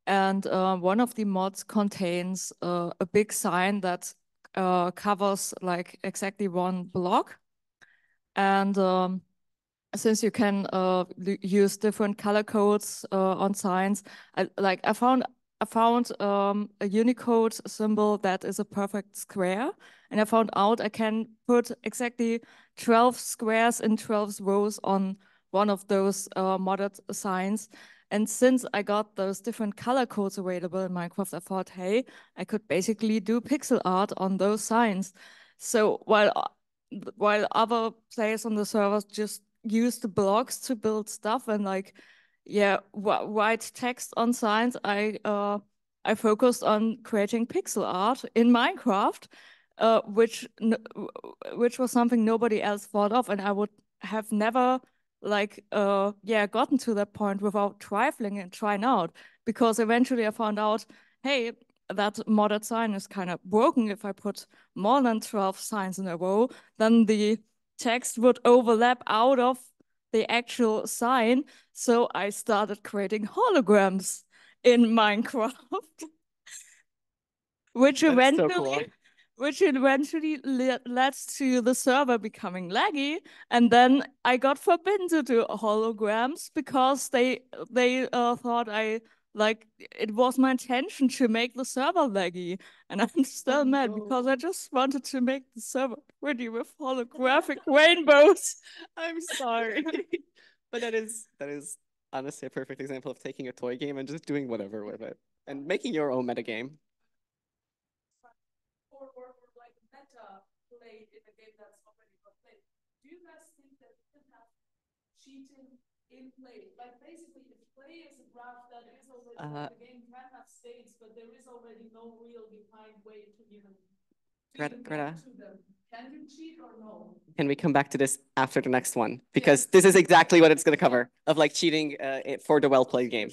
and one of the mods contains a big sign that covers like exactly one block, and since you can use different color codes on signs, I found a Unicode symbol that is a perfect square, and I found out I can put exactly 12 squares in 12 rows on one of those modded signs. And since I got those different color codes available in Minecraft, I thought, hey, I could basically do pixel art on those signs. So while other players on the servers just use the blocks to build stuff and write text on signs, I focused on creating pixel art in Minecraft, which was something nobody else thought of, and I would have never gotten to that point without trifling and trying out, because eventually I found out, hey, that modded sign is kind of broken. If I put more than 12 signs in a row, then the text would overlap out of the actual sign. So I started creating holograms in Minecraft, which eventually led to the server becoming laggy, and then I got forbidden to do holograms because they thought it was my intention to make the server laggy, and I'm still mad because I just wanted to make the server pretty with holographic rainbows. I'm sorry. But that is honestly a perfect example of taking a toy game and just doing whatever with it and making your own metagame. Or like meta play in a game that's already got played. Do you guys think that you can have cheating in play? Like basically, if play is a graph that is already the game can have states, but there is already no real defined way to even Greta, to them. Can you cheat or no? Can we come back to this after the next one? Because this is exactly what it's going to cover, of like cheating for the well-played game.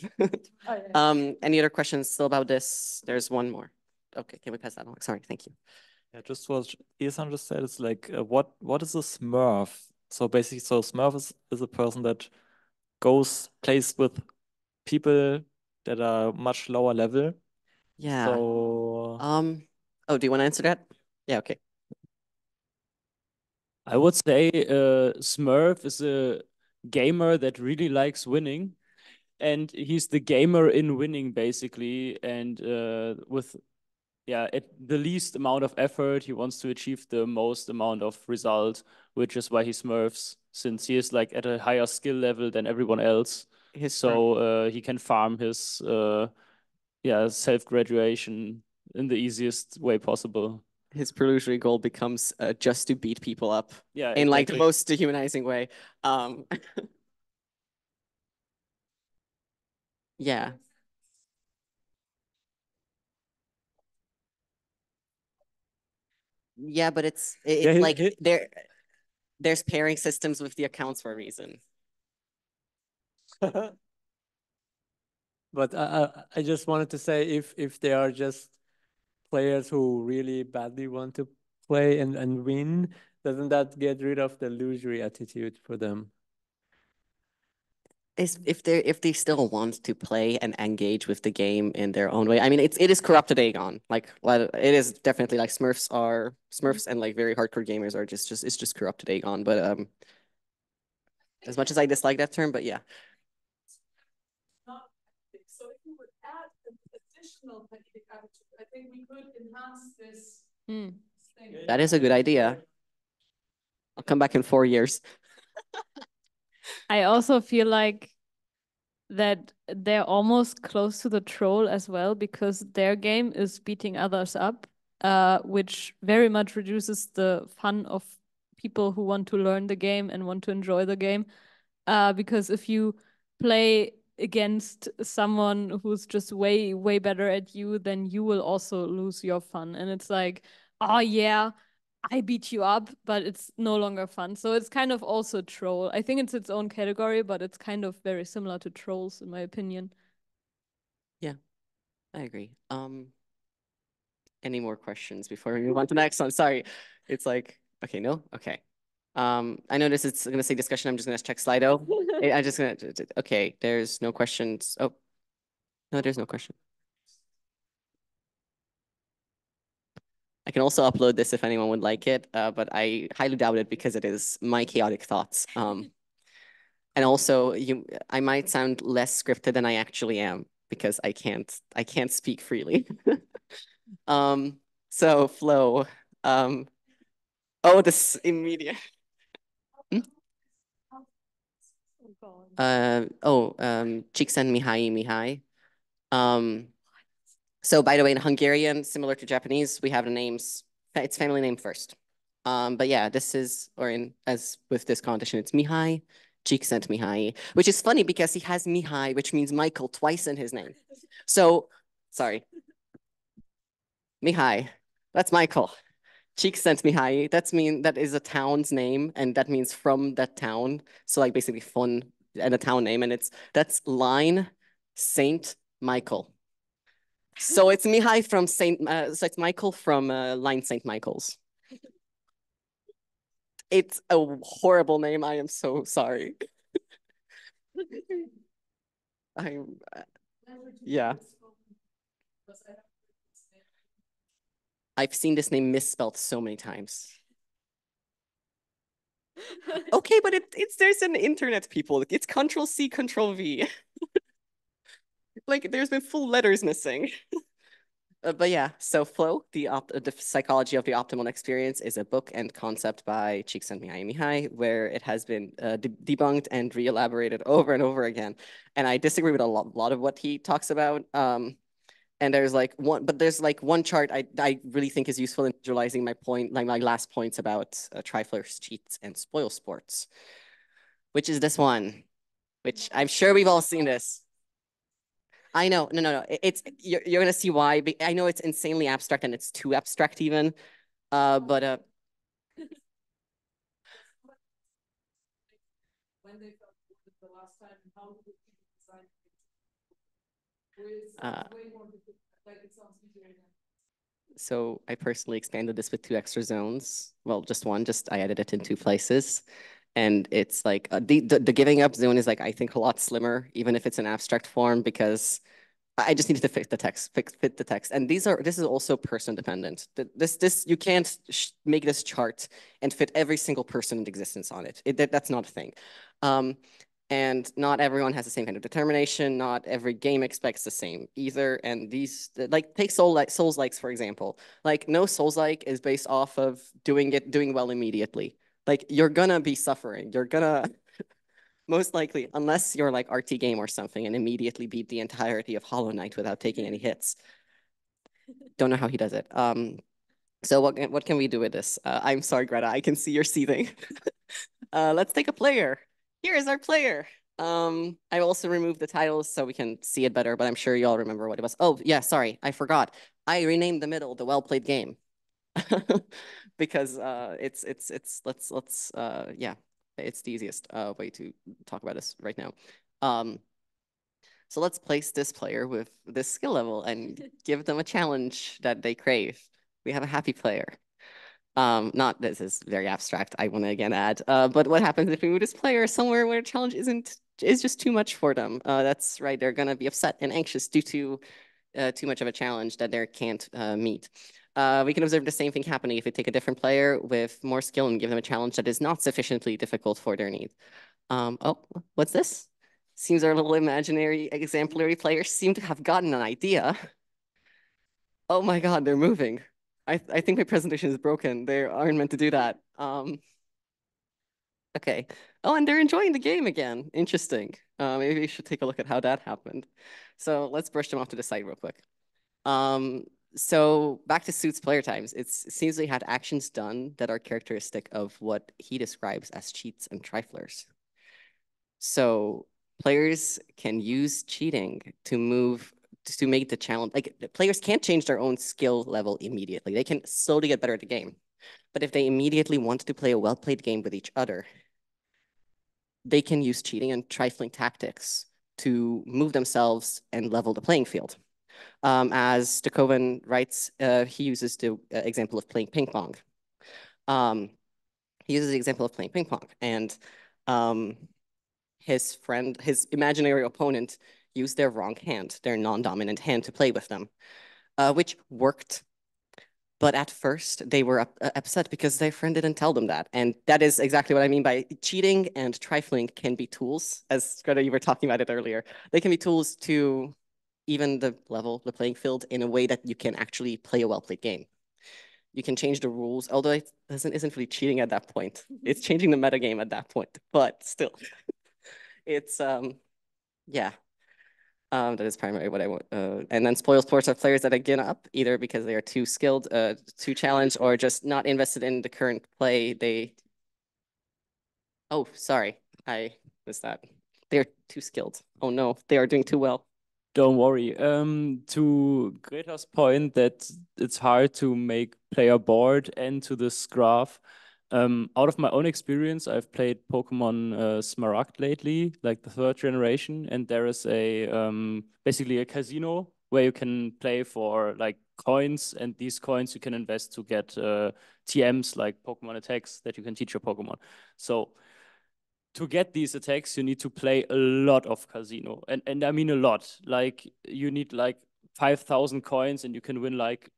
Any other questions still about this? There's one more. Okay, can we pass that along? Sorry, thank you. Yeah, just what Isan just said, it's like, what is a Smurf? So basically, Smurf is a person that plays with people that are much lower level. Yeah. So do you want to answer that? Yeah, okay. I would say Smurf is a gamer that really likes winning, and he's the gamer in winning basically, and with at the least amount of effort, he wants to achieve the most amount of result, which is why he Smurfs, since he is like at a higher skill level than everyone else. He can farm his self-graduation in the easiest way possible. His illusory goal becomes just to beat people up. Yeah, in like the most dehumanizing way. Yeah. Yeah, but it's like there's pairing systems with the accounts for a reason. But I just wanted to say, if they are just players who really badly want to play and win, doesn't that get rid of the losery attitude for them? If they still want to play and engage with the game in their own way. I mean, it is corrupted Aegon. Like, well, it is definitely like Smurfs and like very hardcore gamers are it's just corrupted Aegon. But as much as I dislike that term, but yeah. So if we would add an additional comedic attitude, I think we could enhance this thing. That is a good idea. I'll come back in 4 years. I also feel like that they're almost close to the troll as well, because their game is beating others up, which very much reduces the fun of people who want to learn the game and want to enjoy the game. Because if you play against someone who's just way, way better at you, then you will also lose your fun. And it's like, oh yeah, I beat you up, but it's no longer fun. So it's kind of also troll. I think it's its own category, but it's kind of very similar to trolls, in my opinion. Yeah, I agree. Any more questions before we move on to the next one? Sorry, it's like, okay, no? Okay. I notice it's going to say discussion. I'm just going to check Slido. I'm just going to, okay, there's no questions. Oh, no, there's no question. I can also upload this if anyone would like it, but I highly doubt it because it is my chaotic thoughts. And also, I might sound less scripted than I actually am because I can't speak freely. So Flo, oh, this immediate. Csikszentmihalyi. So by the way, in Hungarian, similar to Japanese, we have the names, it's family name first. But yeah, this is, or in, as with this competition, it's Mihaly, Csikszentmihalyi, which is funny because he has Mihaly, which means Michael, twice in his name. So, sorry. Mihaly, that's Michael. Csikszentmihalyi, that is a town's name, and that means from that town. So like basically fun and a town name, and that's line Saint Michael. So it's Mihaly from so it's Michael from line Saint Michael's. It's a horrible name. I am so sorry. Yeah. I've seen this name misspelled so many times. Okay, but there's an internet, people. It's Control-C, Control-V. Like there's been full letters missing. But yeah, so Flow, the Psychology of the Optimal Experience is a book and concept by Csikszentmihalyi, where it has been debunked and re-elaborated over and over again. And I disagree with a lot of what he talks about. And there's like one chart I really think is useful in visualizing my point, like my last points about triflers, cheats, and spoil sports, which is this one, which I'm sure we've all seen this. I know, no. You're gonna see why. I know it's insanely abstract and it's too abstract even, but when they felt the last time, how did you design way more like it sounds easier than. So I personally expanded this with 2 extra zones. Well, just one. I added it in 2 places. And it's like the giving up zone is like, I think, a lot slimmer, even if it's an abstract form, because I just needed to fit the text. And this is also person dependent. You can't make this chart and fit every single person in existence on it. That's not a thing. And not everyone has the same kind of determination. Not every game expects the same either. And these, like, take Souls-likes, for example. Like, no Souls-like is based off of doing well immediately. Like, you're gonna be suffering. You're gonna, most likely, unless you're like RT Game or something and immediately beat the entirety of Hollow Knight without taking any hits. Don't know how he does it. So what can we do with this? I'm sorry, Greta, I can see you're seething. Let's take a player. Here is our player. I also removed the titles so we can see it better, but I'm sure you all remember what it was. Oh, yeah, sorry, I forgot. I renamed the middle the well-played game. Because yeah, it's the easiest way to talk about this right now. So let's place this player with this skill level and give them a challenge that they crave. We have a happy player. This is very abstract, I want to again add. But what happens if we move this player somewhere where a challenge is just too much for them? That's right, they're gonna be upset and anxious due to too much of a challenge that they can't meet. We can observe the same thing happening if we take a different player with more skill and give them a challenge that is not sufficiently difficult for their need. Oh, what's this? Seems our little imaginary exemplary players seem to have gotten an idea. Oh my God, they're moving. I think my presentation is broken. They aren't meant to do that. Okay. Oh, and they're enjoying the game again. Interesting. Maybe we should take a look at how that happened. So let's brush them off to the side real quick. So back to Suit's player times. It seems they had actions done that are characteristic of what he describes as cheats and triflers. So players can use cheating to make the challenge. Like players can't change their own skill level immediately. They can slowly get better at the game. But if they immediately want to play a well-played game with each other, they can use cheating and trifling tactics to move themselves and level the playing field. As the Koven writes, he uses the example of playing ping pong. He uses the example of playing ping pong, and his imaginary opponent, used their wrong hand, their non-dominant hand, to play with them, which worked. But at first, they were upset because their friend didn't tell them that. And that is exactly what I mean by cheating and trifling can be tools, as Greta, you were talking about it earlier. They can be tools to even the playing field in a way that you can actually play a well-played game. You can change the rules, although it isn't really cheating at that point. It's changing the metagame at that point, but still. It's, yeah. That is primarily what I want. And then spoil sports are players that are given up, either because they are too skilled, too challenged, or just not invested in the current play. Oh, sorry, I missed that. They're too skilled. Oh no, they are doing too well. Don't worry. To Greta's point that it's hard to make player bored and to this graph, out of my own experience, I've played Pokemon Smaragd lately, like the 3rd generation, and there is basically a casino where you can play for like coins, and these coins you can invest to get TMs, like Pokemon attacks that you can teach your Pokemon. So to get these attacks, you need to play a lot of casino, and I mean a lot. Like you need like 5,000 coins, and you can win like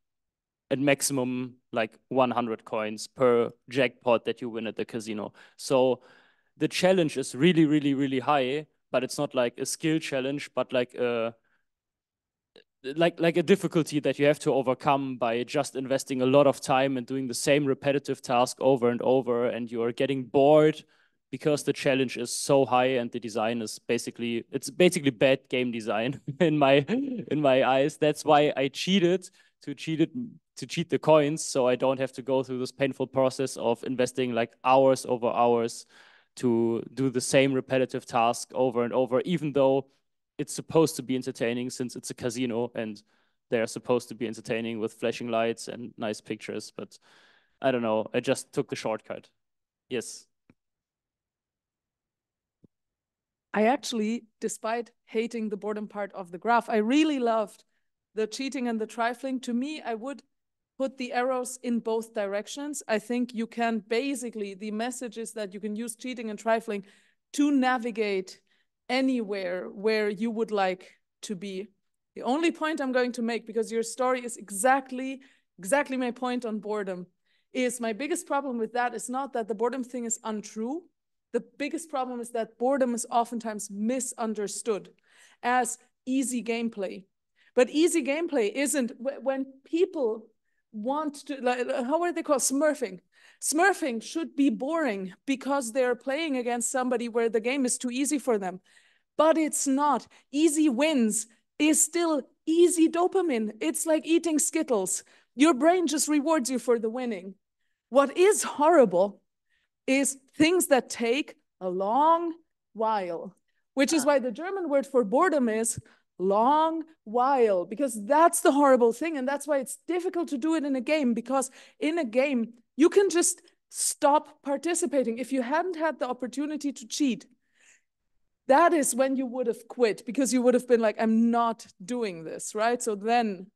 at maximum like 100 coins per jackpot that you win at the casino. So the challenge is really, really, really high, but it's not like a skill challenge, but like a difficulty that you have to overcome by just investing a lot of time and doing the same repetitive task over and over, and you are getting bored because the challenge is so high and the design is basically bad game design in my eyes. That's why I cheated to cheat the coins, so I don't have to go through this painful process of investing like hours over hours to do the same repetitive task over and over, even though it's supposed to be entertaining since it's a casino and they're supposed to be entertaining with flashing lights and nice pictures. But I don't know, I just took the shortcut. Yes. I actually, despite hating the boredom part of the graph, I really loved the cheating and the trifling. To me, I would put the arrows in both directions. I think you can basically, the message is that you can use cheating and trifling to navigate anywhere where you would like to be. The only point I'm going to make, because your story is exactly my point on boredom, is my biggest problem with that is not that the boredom thing is untrue. The biggest problem is that boredom is oftentimes misunderstood as easy gameplay. But easy gameplay isn't when people want to, like, how are they called? Smurfing. Smurfing should be boring because they're playing against somebody where the game is too easy for them. But it's not. Easy wins is still easy dopamine. It's like eating Skittles. Your brain just rewards you for the winning. What is horrible is things that take a long while, which is why the German word for boredom is long while, because that's the horrible thing. And that's why it's difficult to do it in a game, because in a game, you can just stop participating. If you hadn't had the opportunity to cheat, that is when you would have quit, because you would have been like, I'm not doing this, right? So then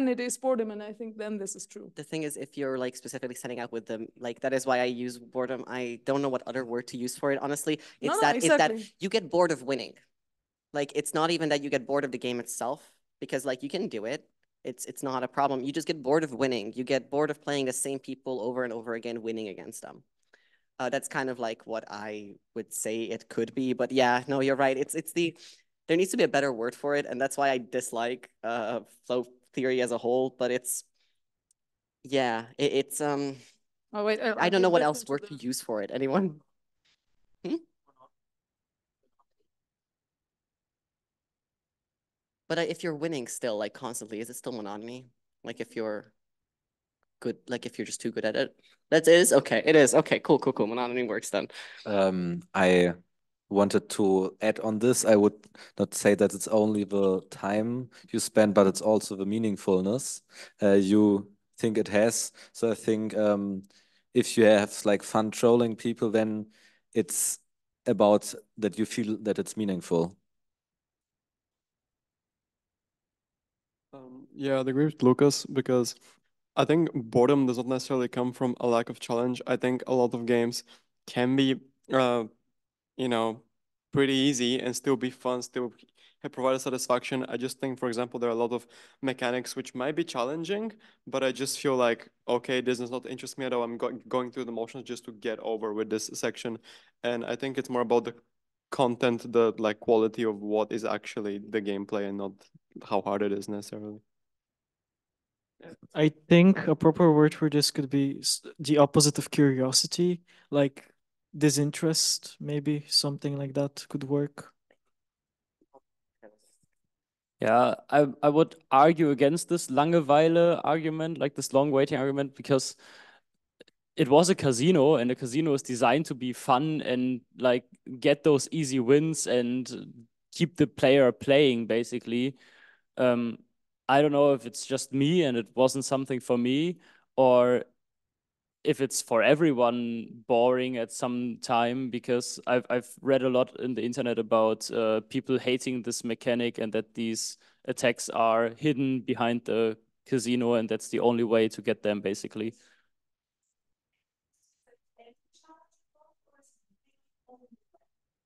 it is boredom, and I think then this is true. The thing is, if you're like specifically setting out with them, like that is why I use boredom. I don't know what other word to use for it, honestly. It's it's that you get bored of winning. Like it's not even that you get bored of the game itself, because like you can do it. It's not a problem. You just get bored of winning. You get bored of playing the same people over and over again, winning against them. That's kind of like what I would say it could be. But yeah, no, you're right. There needs to be a better word for it, and that's why I dislike flow theory as a whole. But it's oh wait, I don't know what else word to use for it. Anyone? But if you're winning still, like constantly, is it still monotony? Like if you're good, like if you're just too good at it? That is okay. It is okay. Cool. Monotony works then. I wanted to add on this. I would not say that it's only the time you spend, but it's also the meaningfulness you think it has. So I think if you have like fun trolling people, then it's about that you feel that it's meaningful. Yeah, I'd agree with Lucas because I think boredom does not necessarily come from a lack of challenge. I think a lot of games can be, you know, pretty easy and still be fun, still provide a satisfaction. I just think, for example, there are a lot of mechanics which might be challenging, but I just feel like, okay, this does not interest me at all. I'm going through the motions just to get over with this section. And I think it's more about the content, the like quality of what is actually the gameplay and not how hard it is necessarily. I think a proper word for this could be the opposite of curiosity, like disinterest, maybe something like that could work. Yeah, I would argue against this Langeweile argument, like this long waiting argument, because it was a casino, and a casino is designed to be fun and like get those easy wins and keep the player playing, basically. I don't know if it's just me and it wasn't something for me, or if it's for everyone boring at some time, because I've read a lot in the internet about people hating this mechanic and that these attacks are hidden behind the casino and that's the only way to get them, basically.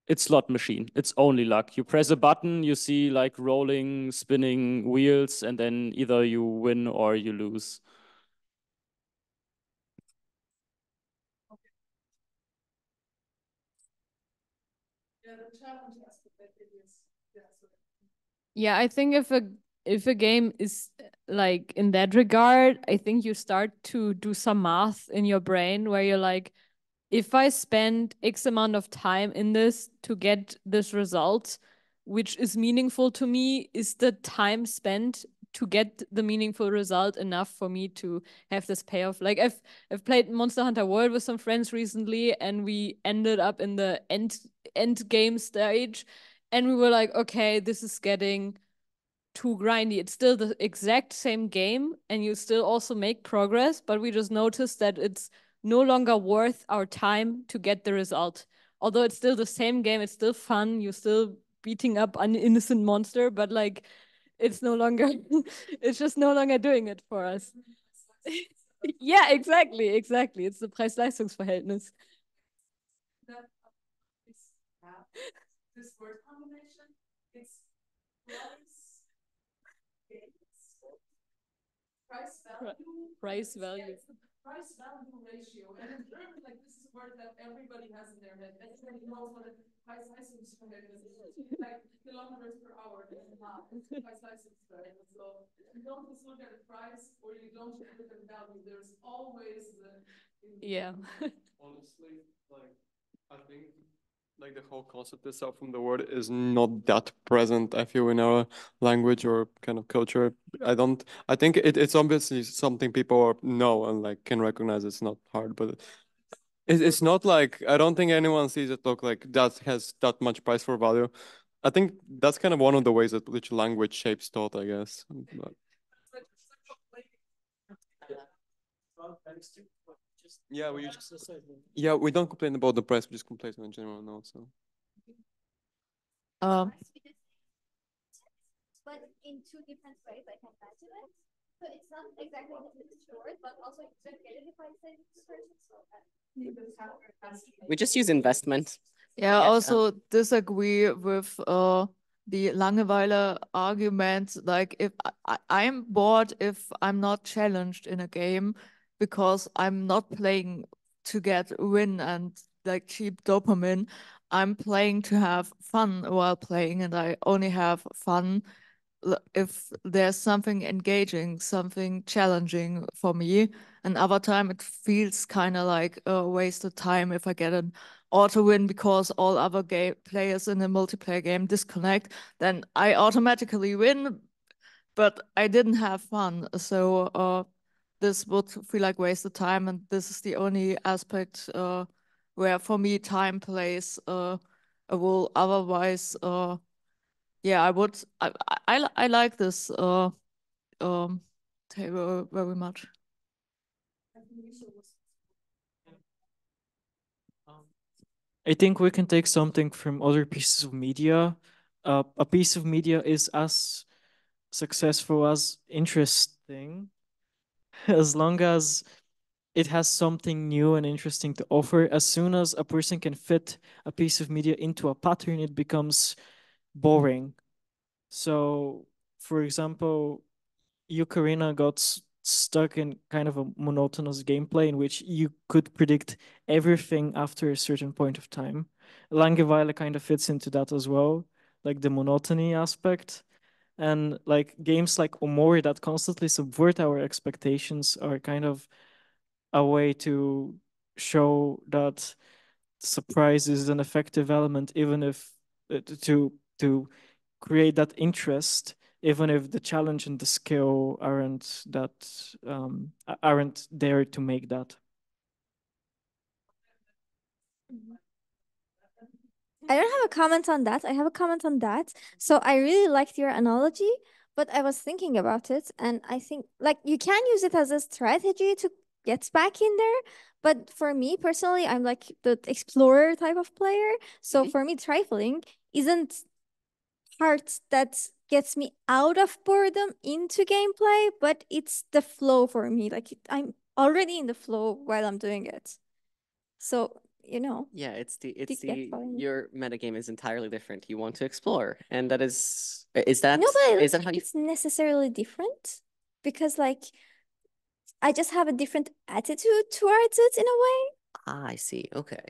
It's slot machine. It's only luck. You press a button, you see like rolling, spinning wheels, and then either you win or you lose. Yeah, I think if a game is like in that regard, I think you start to do some math in your brain where you're like, if I spend X amount of time in this to get this result, which is meaningful to me, is the time spent to get the meaningful result enough for me to have this payoff? Like I've played Monster Hunter World with some friends recently, and we ended up in the end game stage, and we were like, okay, this is getting too grindy. It's still the exact same game, and you still also make progress, but we just noticed that it's no longer worth our time to get the result. Although it's still the same game, it's still fun, you're still beating up an innocent monster, but like it's no longer it's just no longer doing it for us. Yeah, exactly. It's the Preis-Leistungs-Verhältnis. This word combination, it's price value. Price value ratio. And in German, like this is a word that everybody has in their head. Everybody knows what a Preis-Leistungsverhältnis is. Like kilometers per hour. Preis-Leistungsverhältnis. So you don't just look at the price or you don't look at the value. There's always the yeah. Honestly, like I think like the whole concept itself from the word is not that present, I feel, in our language or kind of culture. I think it's obviously something people know and like can recognize. It's not hard, but it's not like, I don't think anyone sees it look like that has that much price for value. I think that's kind of one of the ways that which language shapes thought, I guess. But yeah, we don't complain about the price, we just complain in general now. So but in two different ways I can imagine it. So it's not exactly the short, but also you can get it if I say We just use investment. Yeah, also disagree with the Langeweile argument. Like if I'm bored if I'm not challenged in a game because I'm not playing to get win and like cheap dopamine. I'm playing to have fun while playing, and I only have fun if there's something engaging, something challenging for me. And other time it feels kind of like a wasted time if I get an auto win because all other players in a multiplayer game disconnect, then I automatically win, but I didn't have fun. So this would feel like wasted time, and this is the only aspect where for me time plays a role. Otherwise, yeah, I like this table very much. I think we can take something from other pieces of media. A piece of media is as successful as interesting as long as it has something new and interesting to offer. As soon as a person can fit a piece of media into a pattern, it becomes boring. So, for example, Ocarina got stuck in kind of a monotonous gameplay in which you could predict everything after a certain point of time. Langeweile kind of fits into that as well, like the monotony aspect. And like games like Omori that constantly subvert our expectations are kind of a way to show that surprise is an effective element, even if to create that interest, even if the challenge and the skill aren't there to make that. I don't have a comment on that. I have a comment on that. So I really liked your analogy, but I was thinking about it, and I think like you can use it as a strategy to get back in there. But for me personally, I'm like the explorer type of player. So for me, trifling isn't part that gets me out of boredom into gameplay, but it's the flow for me. Like I'm already in the flow while I'm doing it. So you know. Yeah, your metagame is entirely different. You want to explore, and that is that no, but is that how you? It's necessarily different because like I just have a different attitude towards it in a way. Ah, I see. Okay.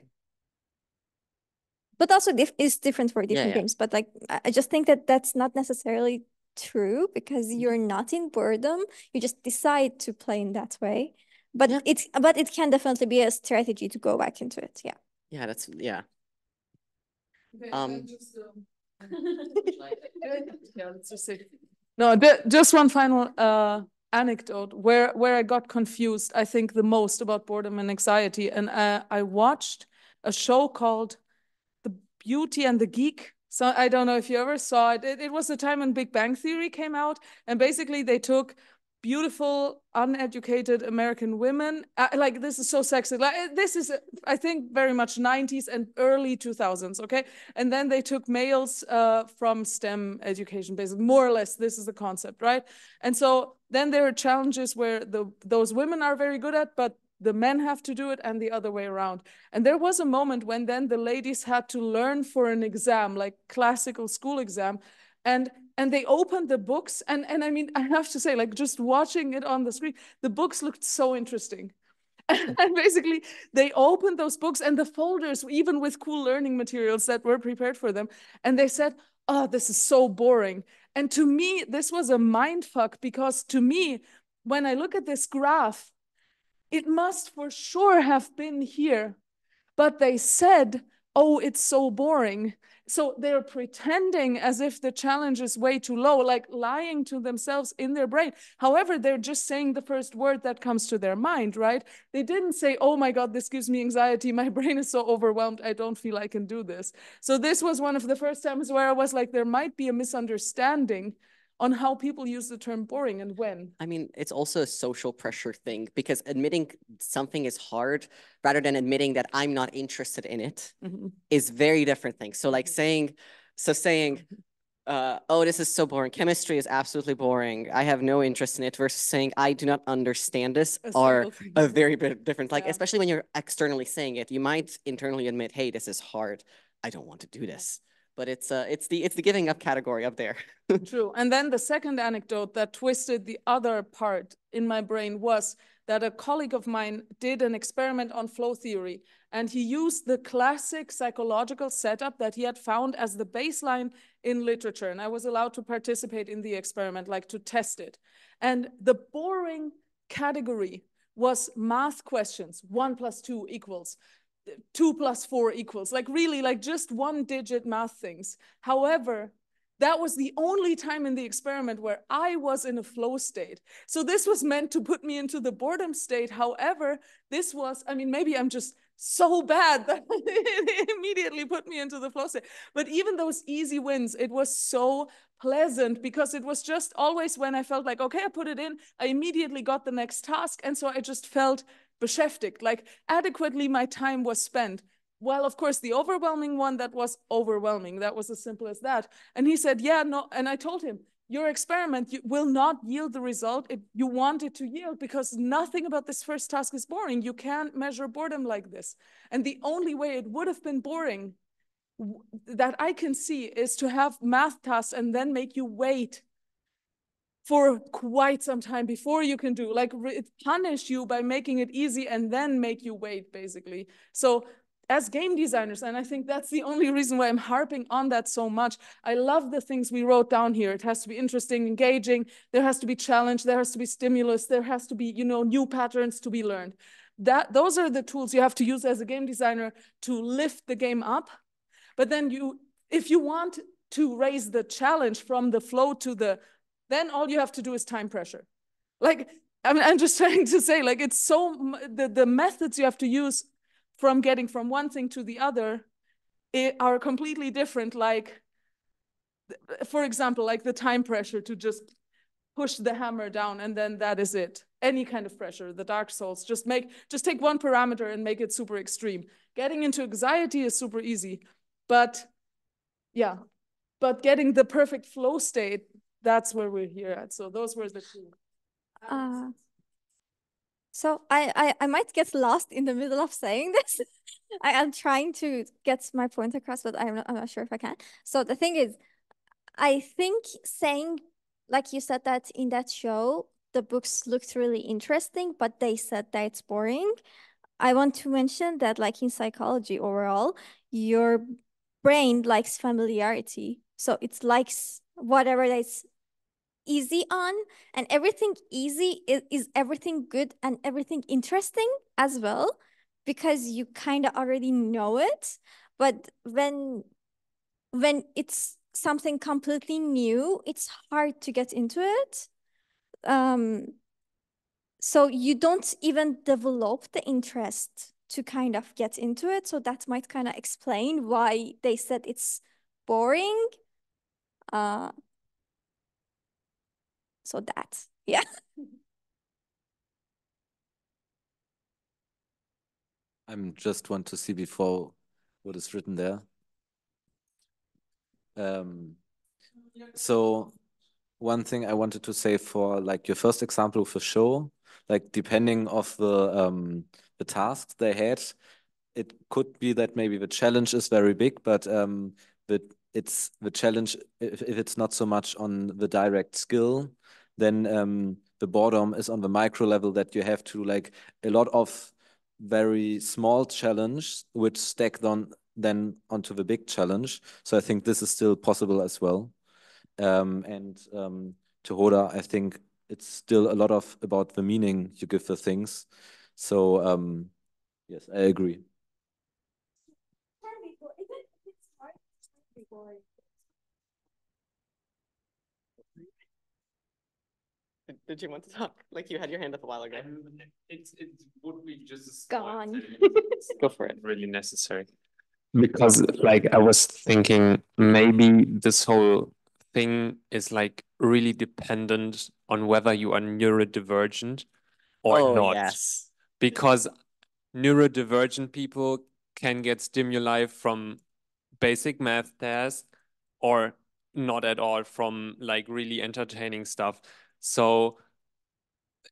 But also it's different for different games. But like I just think that that's not necessarily true because you're not in boredom. You just decide to play in that way. But it can definitely be a strategy to go back into it. Yeah. Yeah, that's yeah. No, just one final anecdote where I got confused, I think, the most about boredom and anxiety. And I watched a show called The Beauty and the Geek. So I don't know if you ever saw it. It was the time when Big Bang Theory came out. And basically they took beautiful, uneducated American women. Like, this is so sexy. Like, this is, I think, very much 90s and early 2000s, okay? And then they took males from STEM education, basically, more or less, this is the concept, right? And so then there are challenges where those women are very good at, but the men have to do it and the other way around. And there was a moment when then the ladies had to learn for an exam, like classical school exam. And they opened the books, and I mean, I have to say, like, just watching it on the screen, the books looked so interesting. And basically, they opened those books and the folders, even with cool learning materials that were prepared for them. And they said, oh, this is so boring. And to me, this was a mind fuck, because to me, when I look at this graph, it must for sure have been here. But they said, oh, it's so boring. So they're pretending as if the challenge is way too low, like lying to themselves in their brain. However, they're just saying the first word that comes to their mind, right? They didn't say, oh my God, this gives me anxiety. My brain is so overwhelmed. I don't feel I can do this. So this was one of the first times where I was like, there might be a misunderstanding on how people use the term boring and when. I mean, it's also a social pressure thing, because admitting something is hard rather than admitting that I'm not interested in it is very different thing. So like saying, oh, this is so boring. Chemistry is absolutely boring. I have no interest in it, versus saying I do not understand this are a very bit different. Like, especially when you're externally saying it, you might internally admit, hey, this is hard. I don't want to do this. But it's the giving up category up there. True. And then the second anecdote that twisted the other part in my brain was that a colleague of mine did an experiment on flow theory, and he used the classic psychological setup that he had found as the baseline in literature. And I was allowed to participate in the experiment, like to test it. And the boring category was math questions, 1 + 2 = 2 + 4 = like really like just 1-digit math things. However, that was the only time in the experiment where I was in a flow state. So this was meant to put me into the boredom state. However, this was, I mean, maybe I'm just so bad that it immediately put me into the flow state. But even those easy wins, it was so pleasant because it was just always when I felt like, okay, I put it in, I immediately got the next task. And so I just felt beschäftigt, like adequately my time was spent. Well, of course, the overwhelming one, that was overwhelming. That was as simple as that. And he said, yeah, no. And I told him, your experiment will not yield the result you want it to yield because nothing about this first task is boring. You can't measure boredom like this. And the only way it would have been boring that I can see is to have math tasks and then make you wait for quite some time before you can do, like punish you by making it easy and then make you wait, basically. So as game designers, and I think that's the only reason why I'm harping on that so much, I love the things we wrote down here. It has to be interesting, engaging, there has to be challenge, there has to be stimulus, there has to be, you know, new patterns to be learned. Those are the tools you have to use as a game designer to lift the game up. But then if you want to raise the challenge from the flow to then all you have to do is time pressure. Like, I mean, I'm just trying to say, like, it's so, the methods you have to use from getting from one thing to the other are completely different. Like, for example, like the time pressure to just push the hammer down and then that is it. Any kind of pressure, the Dark Souls, just take one parameter and make it super extreme. Getting into anxiety is super easy, but yeah, but getting the perfect flow state, that's where we're here at. So those were the two. So I might get lost in the middle of saying this. I am trying to get my point across, but I'm not sure if I can. So the thing is, I think saying, like you said, that in that show, the books looked really interesting, but they said that it's boring. I want to mention that, like in psychology overall, your brain likes familiarity. So it likes whatever that's easy on, and everything easy is everything good and everything interesting as well, because you kind of already know it. But when it's something completely new, it's hard to get into it. So you don't even develop the interest to kind of get into it. So that might kind of explain why they said it's boring. So that, yeah. I'm just want to see before what is written there. So one thing I wanted to say for like your first example of a show, like depending of the tasks they had, it could be that maybe the challenge is very big, but it's the challenge if it's not so much on the direct skill, then the boredom is on the micro level that you have to like a lot of very small challenge which stack then onto the big challenge. So I think this is still possible as well. And to Hoda, I think it's still a lot of about the meaning you give the things. So yes, I agree. Did you want to talk? Like you had your hand up a while ago. It would be just gone. Go for it. Really necessary. Because like I was thinking maybe this whole thing is like really dependent on whether you are neurodivergent or not. Yes. Because neurodivergent people can get stimuli from basic math tasks or not at all from like really entertaining stuff. So,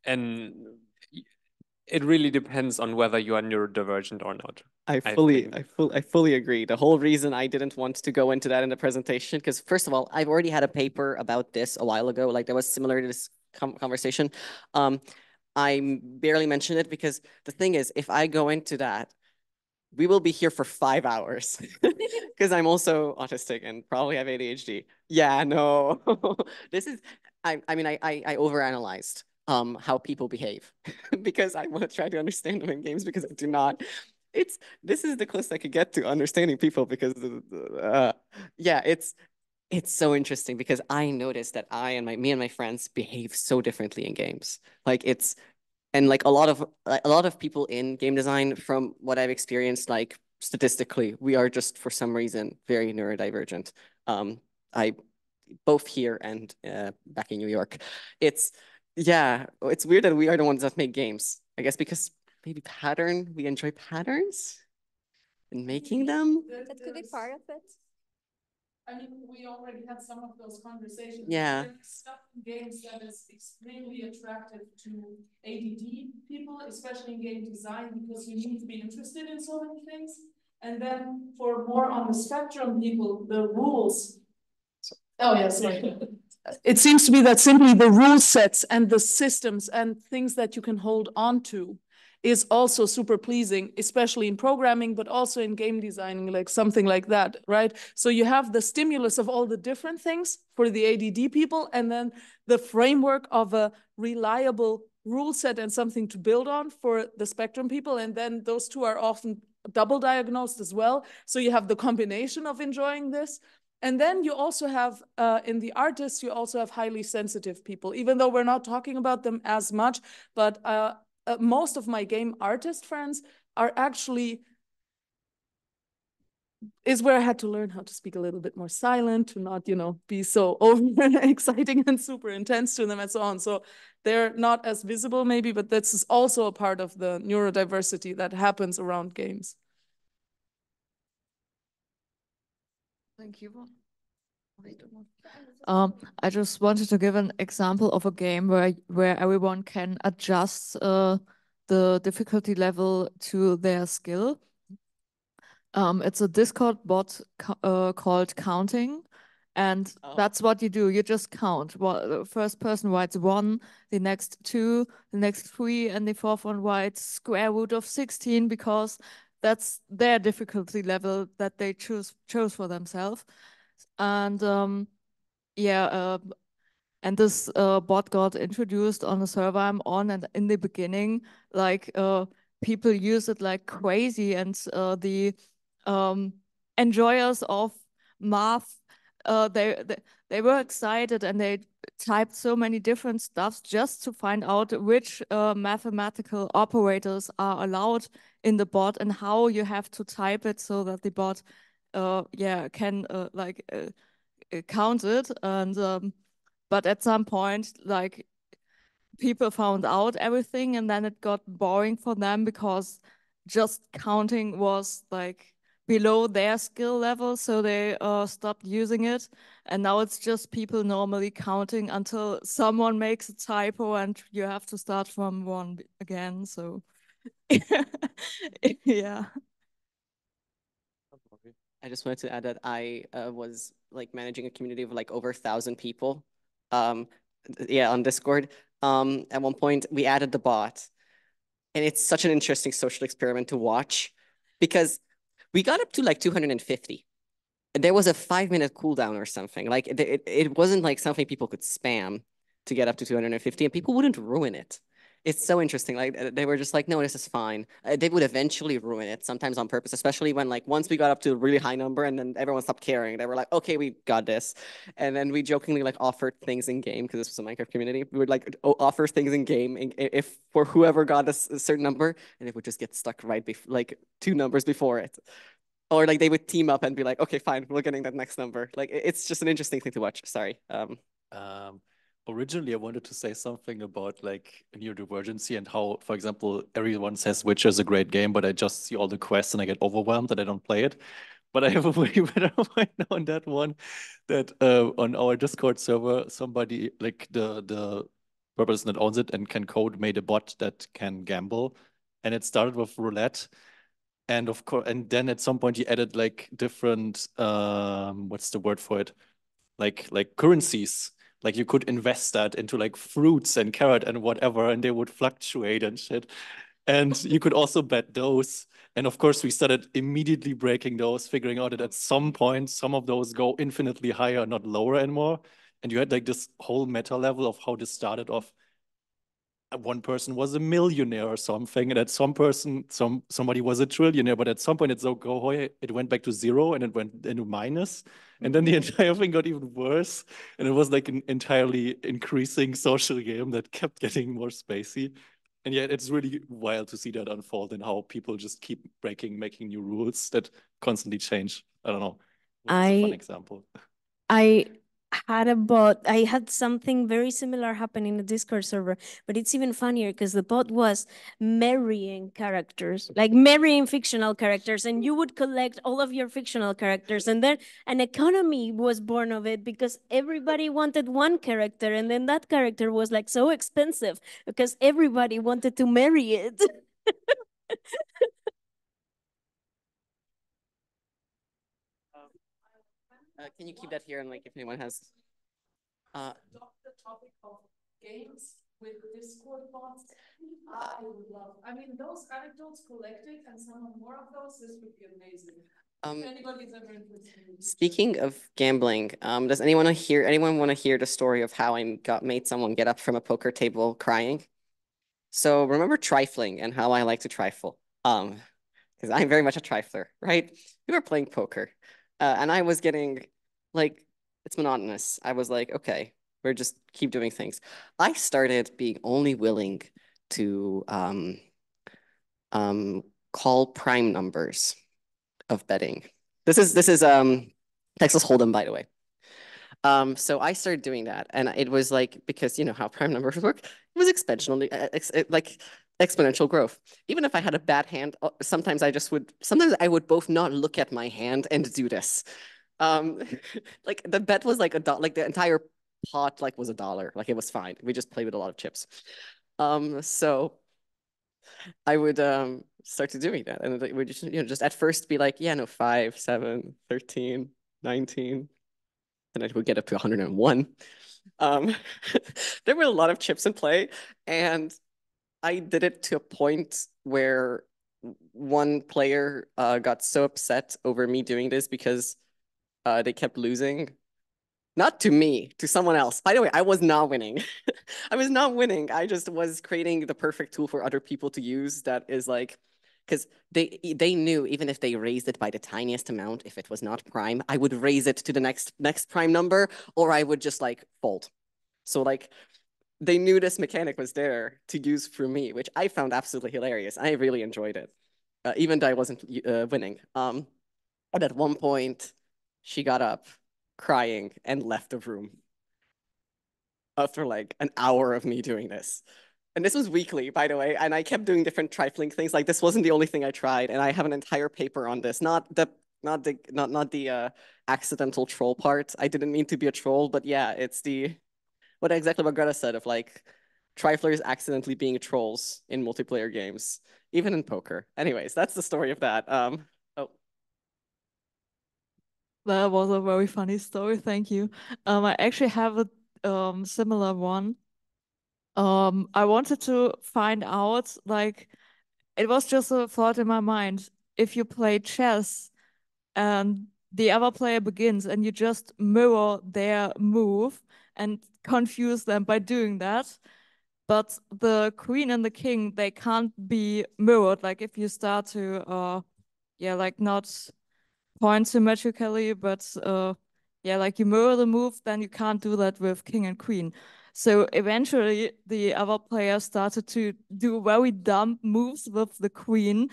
and it really depends on whether you are neurodivergent or not. I fully agree. The whole reason I didn't want to go into that in the presentation, because first of all, I've already had a paper about this a while ago. Like that was similar to this conversation. I barely mentioned it because the thing is, if I go into that, we will be here for 5 hours because I'm also autistic and probably have ADHD. Yeah, no, this is, I mean, I overanalyzed how people behave because I want to try to understand them in games because I do not. this is the closest I could get to understanding people because yeah, it's so interesting because I noticed that me and my friends behave so differently in games. Like and like a lot of people in game design, from what I've experienced, like statistically, we are just for some reason very neurodivergent. I both here and back in New York. It's weird that we are the ones that make games. I guess because maybe we enjoy patterns and making them. That could be part of it. I mean, we already had some of those conversations. Yeah. There's stuff in games that is extremely attractive to ADD people, especially in game design, because you need to be interested in so many things. And then for more on the spectrum people, the rules. Oh, yeah, sorry. It seems to be that simply the rule sets and the systems and things that you can hold on to is also super pleasing, especially in programming, but also in game designing, like something like that, right? So you have the stimulus of all the different things for the ADD people, and then the framework of a reliable rule set and something to build on for the spectrum people. And then those two are often double diagnosed as well. So you have the combination of enjoying this. And then you also have, in the artists, you also have highly sensitive people, even though we're not talking about them as much, but most of my game artist friends are actually, is where I had to learn how to speak a little bit more silent, to not, be so over exciting and super intense to them and so on. So they're not as visible maybe, but this is also a part of the neurodiversity that happens around games. Thank you. I just wanted to give an example of a game where everyone can adjust the difficulty level to their skill. It's a Discord bot called Counting, and that's what you do. You just count. Well, the first person writes 1, the next 2, the next 3, and the fourth one writes square root of 16 because that's their difficulty level that they chose for themselves. And and this bot got introduced on the server I'm on, and in the beginning, like people use it like crazy, and the enjoyers of math, they were excited, and they typed so many different stuffs just to find out which mathematical operators are allowed in the bot and how you have to type it so that the bot can count it. And but at some point, like, people found out everything, and then it got boring for them because just counting was like below their skill level, so they stopped using it. And now it's just people normally counting until someone makes a typo and you have to start from 1 again. So yeah. I just wanted to add that I was like managing a community of like over 1,000 people. On Discord. At one point we added the bot, and it's such an interesting social experiment to watch because we got up to like 250. And there was a 5-minute cooldown or something. Like it wasn't like something people could spam to get up to 250, and people wouldn't ruin it. It's so interesting. Like they were just like, no, this is fine. They would eventually ruin it, sometimes on purpose, especially when like once we got up to a really high number and then everyone stopped caring. They were like, okay, we got this. And then we jokingly like offered things in game, because this was a Minecraft community. We would like offer things in game if for whoever got a certain number, and it would just get stuck right like 2 numbers before it. Or like they would team up and be like, okay, fine, we're getting that next number. Like it's just an interesting thing to watch. Sorry. Originally, I wanted to say something about like neurodivergency and how, for example, everyone says Witcher is a great game, but I just see all the quests and I get overwhelmed and I don't play it. But I have a way better point now on that one, that on our Discord server, somebody, like the person that owns it and can code, made a bot that can gamble, and it started with roulette. And of course, and then at some point he added like different what's the word for it? Like currencies. Like you could invest that into like fruits and carrot and whatever, and they would fluctuate and shit. And you could also bet those. And of course, we started immediately breaking those, figuring out that at some point, some of those go infinitely higher, not lower anymore. And you had like this whole meta level of how this started off one person was a millionaire or something, and at somebody was a trillionaire, but at some point it went back to zero and it went into minus, and then the entire thing got even worse, and it was like an entirely increasing social game that kept getting more spacey. And yet it's really wild to see that unfold and how people just keep making new rules that constantly change. I don't know. What's a fun example? I had something very similar happen in the Discord server, but it's even funnier because the bot was marrying characters, like marrying fictional characters, and you would collect all of your fictional characters, and then an economy was born of it because everybody wanted one character, and then that character was like so expensive because everybody wanted to marry it. Can you keep that here and like if anyone has adopt the topic of games with Discord bots? I would love. I mean, those anecdotes collected and some more of those. This would be amazing. If anybody's ever interested. Speaking of gambling, does anyone want to hear the story of how I made someone get up from a poker table crying? So remember trifling and how I like to trifle. Because I'm very much a trifler, right? We were playing poker, and I was getting like it's monotonous. I was like, okay, we're just keep doing things. I started being only willing to call prime numbers of betting. This is Texas Hold'em, by the way. So I started doing that, and it was like because you know how prime numbers work, it was exponential growth. Even if I had a bad hand, sometimes I would both not look at my hand and do this. Like the bet was like like the entire pot like was $1. Like it was fine. We just played with a lot of chips. So I would start to doing that, and it would just just at first be like, yeah, no, 5, 7, 13, 19. Then I would get up to 101. There were a lot of chips in play, and I did it to a point where one player got so upset over me doing this because they kept losing. Not to me, to someone else. By the way, I was not winning. I was not winning. I just was creating the perfect tool for other people to use that is like, because they knew even if they raised it by the tiniest amount, if it was not prime, I would raise it to the next prime number, or I would just like fold. So like they knew this mechanic was there to use for me, which I found absolutely hilarious. I really enjoyed it, even though I wasn't winning. But at one point, she got up crying and left the room after like an hour of me doing this. And this was weekly, by the way, and I kept doing different trifling things. Like this wasn't the only thing I tried, and I have an entire paper on this. Not the accidental troll part. I didn't mean to be a troll, but yeah, it's what Greta said of like triflers accidentally being trolls in multiplayer games, even in poker. Anyways, that's the story of that. That was a very funny story. Thank you. I actually have a similar one. I wanted to find out, like, it was just a thought in my mind. If you play chess and the other player begins and you just mirror their move and confuse them by doing that, but the queen and the king, they can't be mirrored. Like if you start to, like not point symmetrically, but like you mirror the move, then you can't do that with king and queen. So eventually the other player started to do very dumb moves with the queen,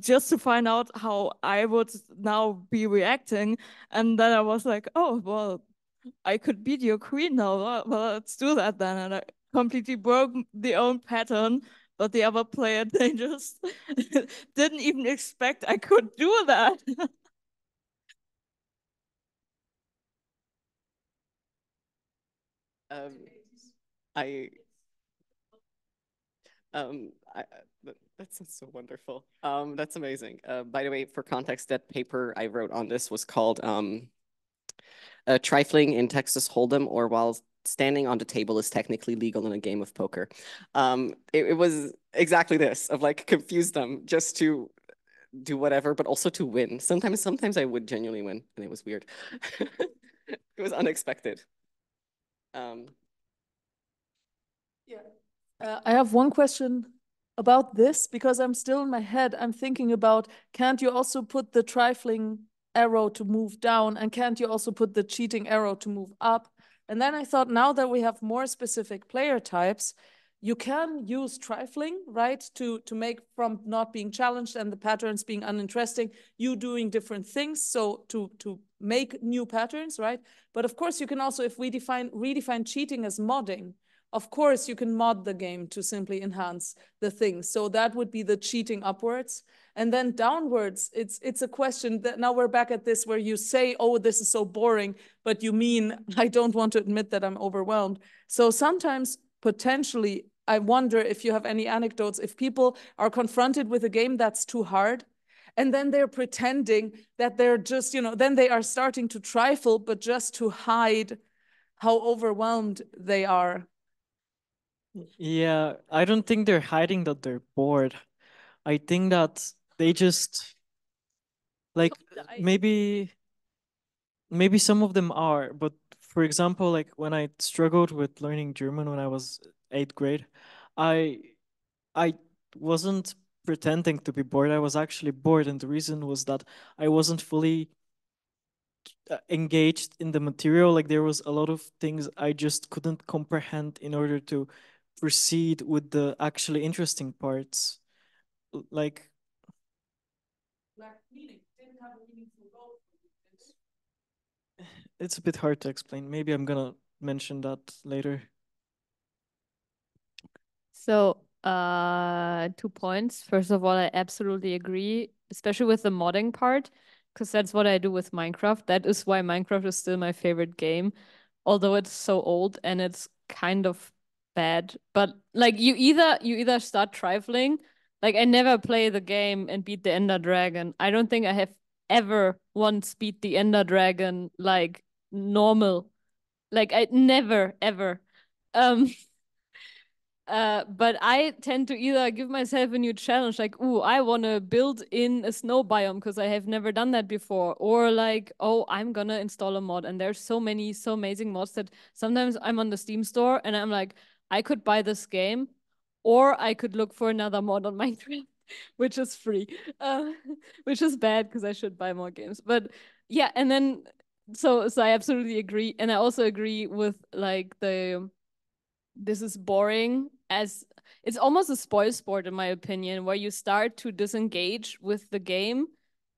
just to find out how I would now be reacting. And then I was like, oh, well, I could beat your queen now. Well, let's do that then. And I completely broke the own pattern, but the other player, they just didn't even expect I could do that. That sounds so wonderful. That's amazing. By the way, for context, that paper I wrote on this was called Trifling in Texas Hold'em, or while standing on the table is technically legal in a game of poker. It was exactly this, of like confuse them just to do whatever, but also to win. Sometimes I would genuinely win, and it was weird. It was unexpected. Yeah, I have one question about this because I'm still in my head. I'm thinking about, can't you also put the trifling arrow to move down, and can't you also put the cheating arrow to move up? And then I thought, now that we have more specific player types, you can use trifling, right, to make from not being challenged and the patterns being uninteresting, you doing different things, so to make new patterns, right? But of course, you can also, if we redefine cheating as modding, of course, you can mod the game to simply enhance the things. So that would be the cheating upwards. And then downwards, it's a question that now we're back at this where you say, oh, this is so boring, but you mean, I don't want to admit that I'm overwhelmed. So sometimes potentially, I wonder if you have any anecdotes, if people are confronted with a game that's too hard, and then they're pretending that they're just, then they are starting to trifle, but just to hide how overwhelmed they are. Yeah, I don't think they're hiding that they're bored. I think that they just like maybe some of them are, but for example, like when I struggled with learning German when I was 8th grade, I wasn't pretending to be bored. I was actually bored, and the reason was that I wasn't fully engaged in the material. Like there was a lot of things I just couldn't comprehend in order to proceed with the actually interesting parts. Like meaning, didn't have a meaningful goal. it's a bit hard to explain. Maybe I'm gonna mention that later. So, 2 points. First of all, I absolutely agree, especially with the modding part, because that's what I do with Minecraft. That is why Minecraft is still my favorite game, although it's so old and it's kind of bad. But like you either start trifling, like I never play the game and beat the Ender Dragon. I don't think I have ever once beat the Ender Dragon like normal. Like I never ever. But I tend to either give myself a new challenge, like, ooh, I want to build in a snow biome because I have never done that before. Or like, oh, I'm gonna install a mod. And there's so amazing mods that sometimes I'm on the Steam store and I'm like, I could buy this game, or I could look for another mod on Minecraft, which is free, which is bad because I should buy more games. But yeah, and then so I absolutely agree. And I also agree with like this is boring, as it's almost a spoil sport in my opinion, where you start to disengage with the game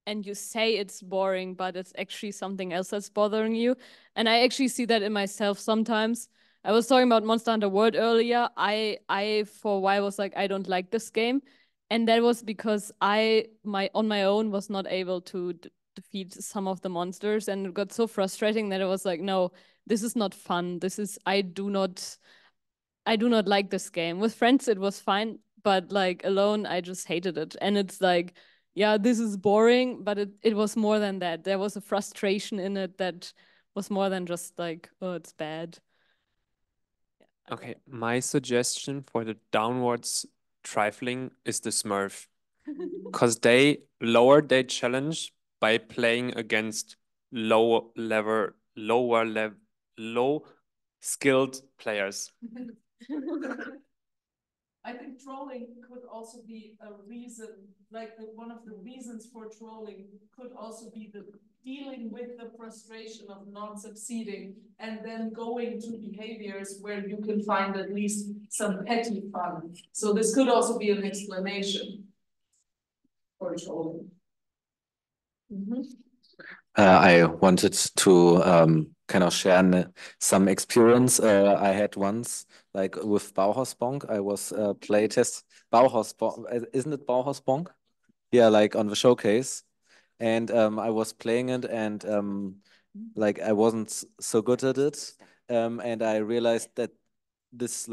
and you say it's boring, but it's actually something else that's bothering you. And I actually see that in myself sometimes. I was talking about Monster Hunter World earlier. I for a while was like, I don't like this game. And that was because on my own was not able to defeat some of the monsters, and it got so frustrating that I was like, no, this is not fun. I do not like this game. With friends, it was fine, but like alone, I just hated it. And it's like, yeah, this is boring, but it was more than that. There was a frustration in it that was more than just like, oh, it's bad. Yeah, okay, my suggestion for the downwards trifling is the Smurf. Because they lower their challenge by playing against low skilled players. I think trolling could also be a reason, like one of the reasons for trolling could also be the dealing with the frustration of not succeeding and then going to behaviors where you can find at least some petty fun. So this could also be an explanation for trolling. I wanted to kind of share some experience I had once, like with Bauhausbonk. I was playtest Bauhausbonk. Isn't it Bauhausbonk? Yeah, like on the showcase, and I was playing it, and like I wasn't so good at it, and I realized that this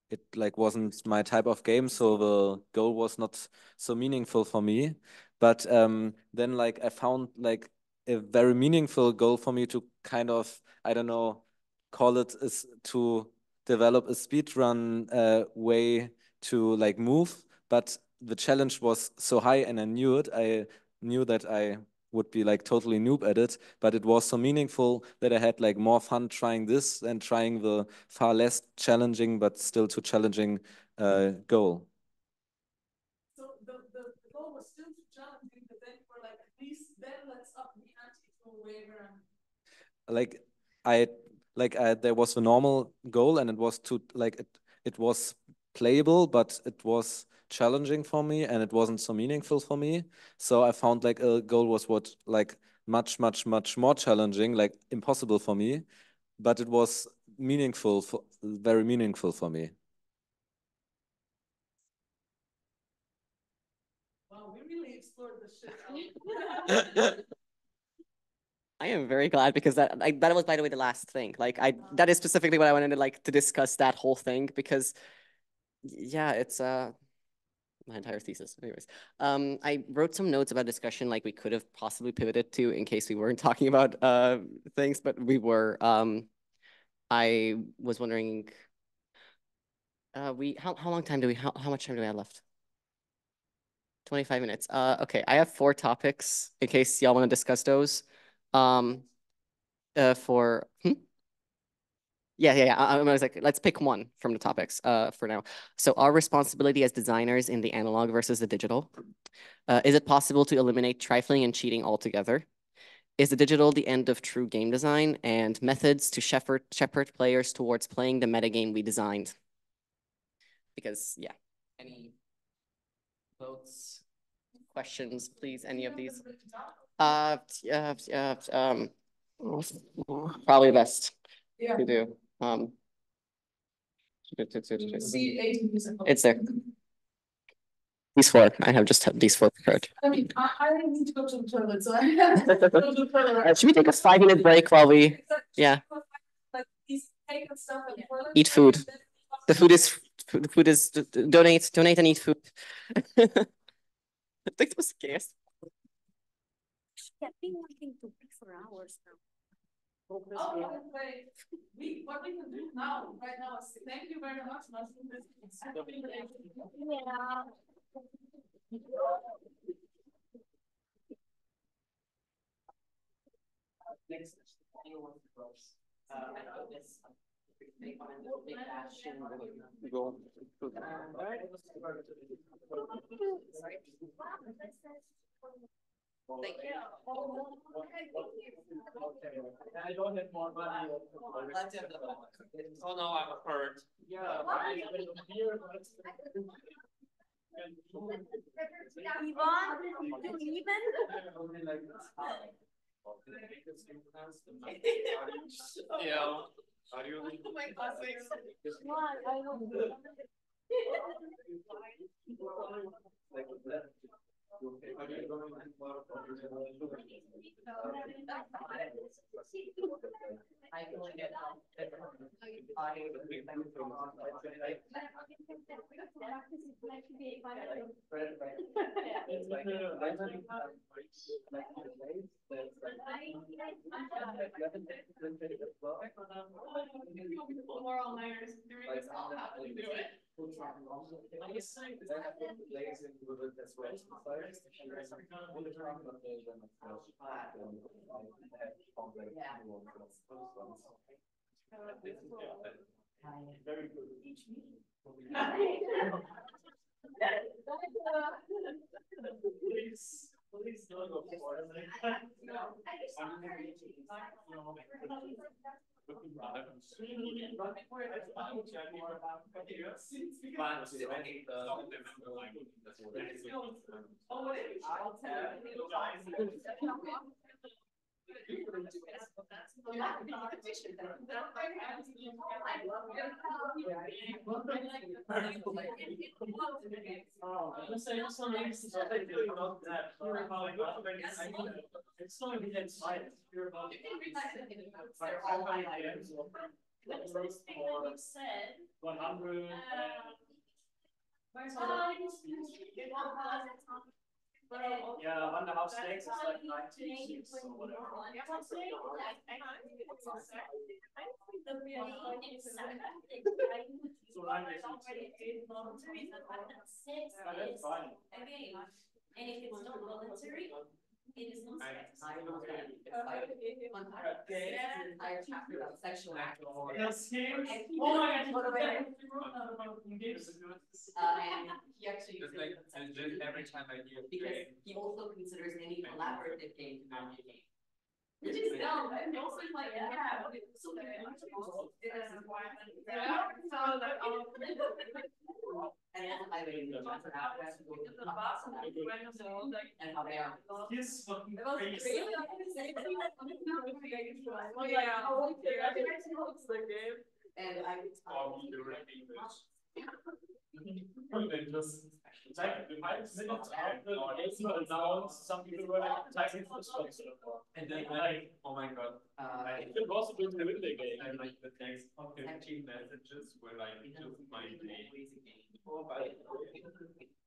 it wasn't my type of game, so the goal was not so meaningful for me. But then like I found like a very meaningful goal for me to kind of, I don't know, call it is to develop a speedrun way to like move. But the challenge was so high and I knew it. I knew that I would be like totally noob at it, but it was so meaningful that I had like more fun trying this than trying the far less challenging but still too challenging goal. So the goal was still too challenging, but then we're like, at least then let's up the ante to a waiver. There was a normal goal and it was too like it was playable, but it was challenging for me and it wasn't so meaningful for me. So I found like a goal was what like much more challenging, like impossible for me, but it was meaningful, very meaningful for me. Wow, we really explored this shit. I am very glad because that was, by the way, the last thing. Like that is specifically what I wanted to discuss, that whole thing, because yeah, it's my entire thesis. Anyways, I wrote some notes about discussion like we could have possibly pivoted to in case we weren't talking about things, but we were. I was wondering, how much time do we have left? 25 minutes. Okay, I have 4 topics in case y'all want to discuss those. Yeah. I was like, let's pick one from the topics for now. So our responsibility as designers in the analog versus the digital. Is it possible to eliminate trifling and cheating altogether? Is the digital the end of true game design? And methods to shepherd players towards playing the metagame we designed? Because, yeah, any votes, questions, please, any of these? Probably best to do. It's there. These 4. I have just these 4 prepared. I mean, I need to go to the toilet, so I have to go to the toilet. Should we take a 5-minute break while we, yeah. Like these cake and stuff and eat food. The food is donate and eat food. I think it was scarce. Yeah, I've been wanting to pick for hours now. Oh, wait. What we can do now, right now, is thank you very much. Yeah. Next, anyone else? Thank you. I don't have more money. Oh no, I'm hurt. Yeah. Yeah. Are you my classmates? Very good. Please don't go for it. Yeah, 1.5 snakes is like 19 sheets or whatever. It is not sex. I know that. It's like an entire chapter about sexual acts. Yes, huge. Oh my God! And he actually and just every time I hear because he also considers any collaborative game to be a game. Which is dumb, and also like, yeah, so and I mean, and how they are. Yes, fucking crazy. And I then just like the minutes now, some people were like typing infrastructure. And then like, oh my god. It could also be the video game. And like the next 15 messages were like just my name.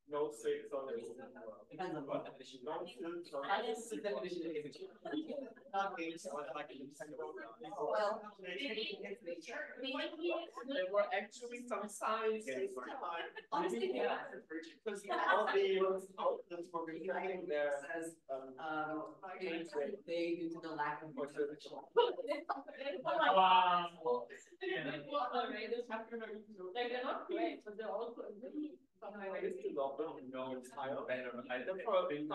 No six on it. Depends on what definition. Not the definition Well, there were actually some signs this time. Because all the outlets were reflecting their they due to the lack of wow. Like they're not great, but they're also I used to love them. No, it's higher. I never probably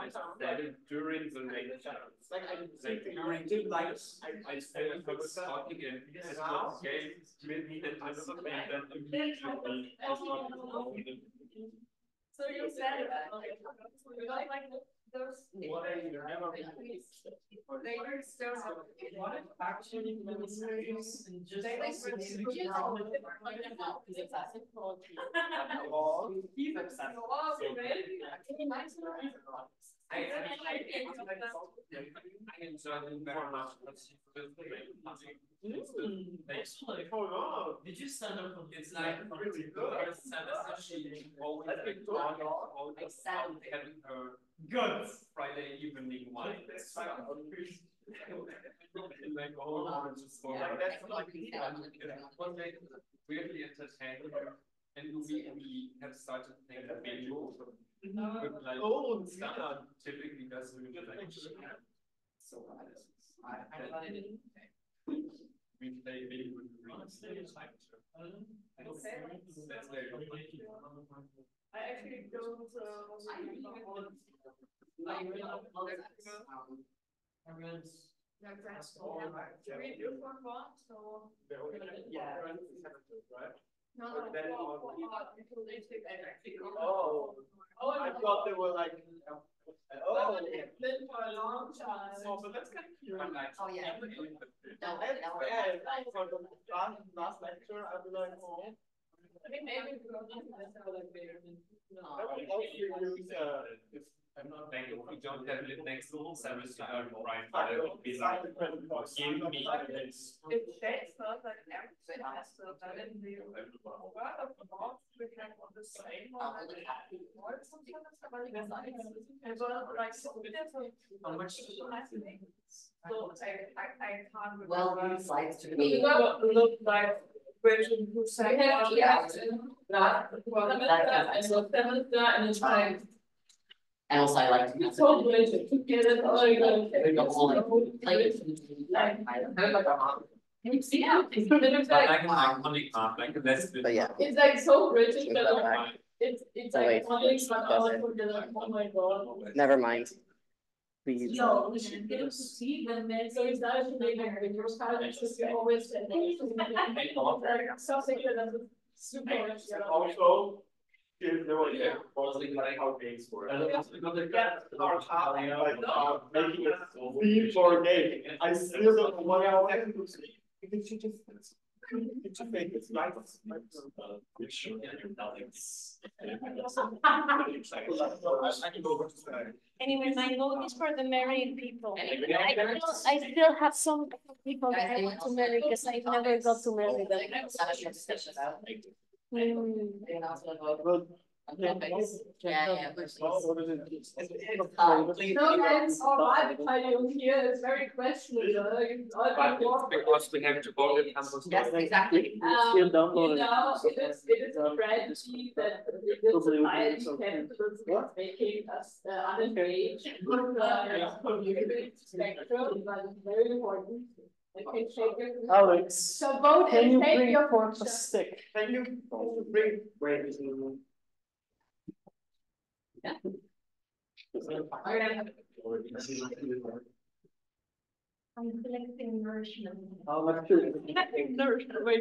during the late channels. Like during the like I stayed for the talking and game with me and I never made them immediately. So you said like those What I never they were still what if actually ministries and just he's obsessed. I enjoyed it very much. Did you stand up for it's like really good. She always having her good Friday evening wine. Like all just like that's like one day weirdly entertaining and we have started playing a video. But like stuff typically does really like so we play video with that's very I actually don't we do for fun, so yeah. I thought they were like been for a long time. So, but that's kind of cute. Oh yeah. For the last lecture, I'd be like, oh. I think maybe we don't have like better than I'm not like if we don't have it next service to our right, but it would be like give me this. It shakes not like everything has to in the word of the mouth we can on the same one or something like so how much so I can't well these slides to me look like version who said and it's like and also I like to so brilliant to get it all yeah. But yeah, it's like so British, but it's like oh my god. Never mind. Please. No, we should get to see them then. So it's not a neighbor, but your style should be always something that is super. Also, if there were like how games were. Making a theme for a game. I still don't know why I want to see. Because she just it's a fake, it's like Anyway, my vote is for the married people. I still have some people that I want to marry because I never got to marry them. Yeah. No, it's all right, here is very questionable. Because we have to go to the campus. Yes, exactly. You know, it is a tragedy that the society capitalism is making us unengaged with the community spectrum, but it's very important. Alex, So vote can and you take bring your forth a stick? Can you bring Yeah. I'm collecting nourishment. How much is it? Collecting nourishment. Why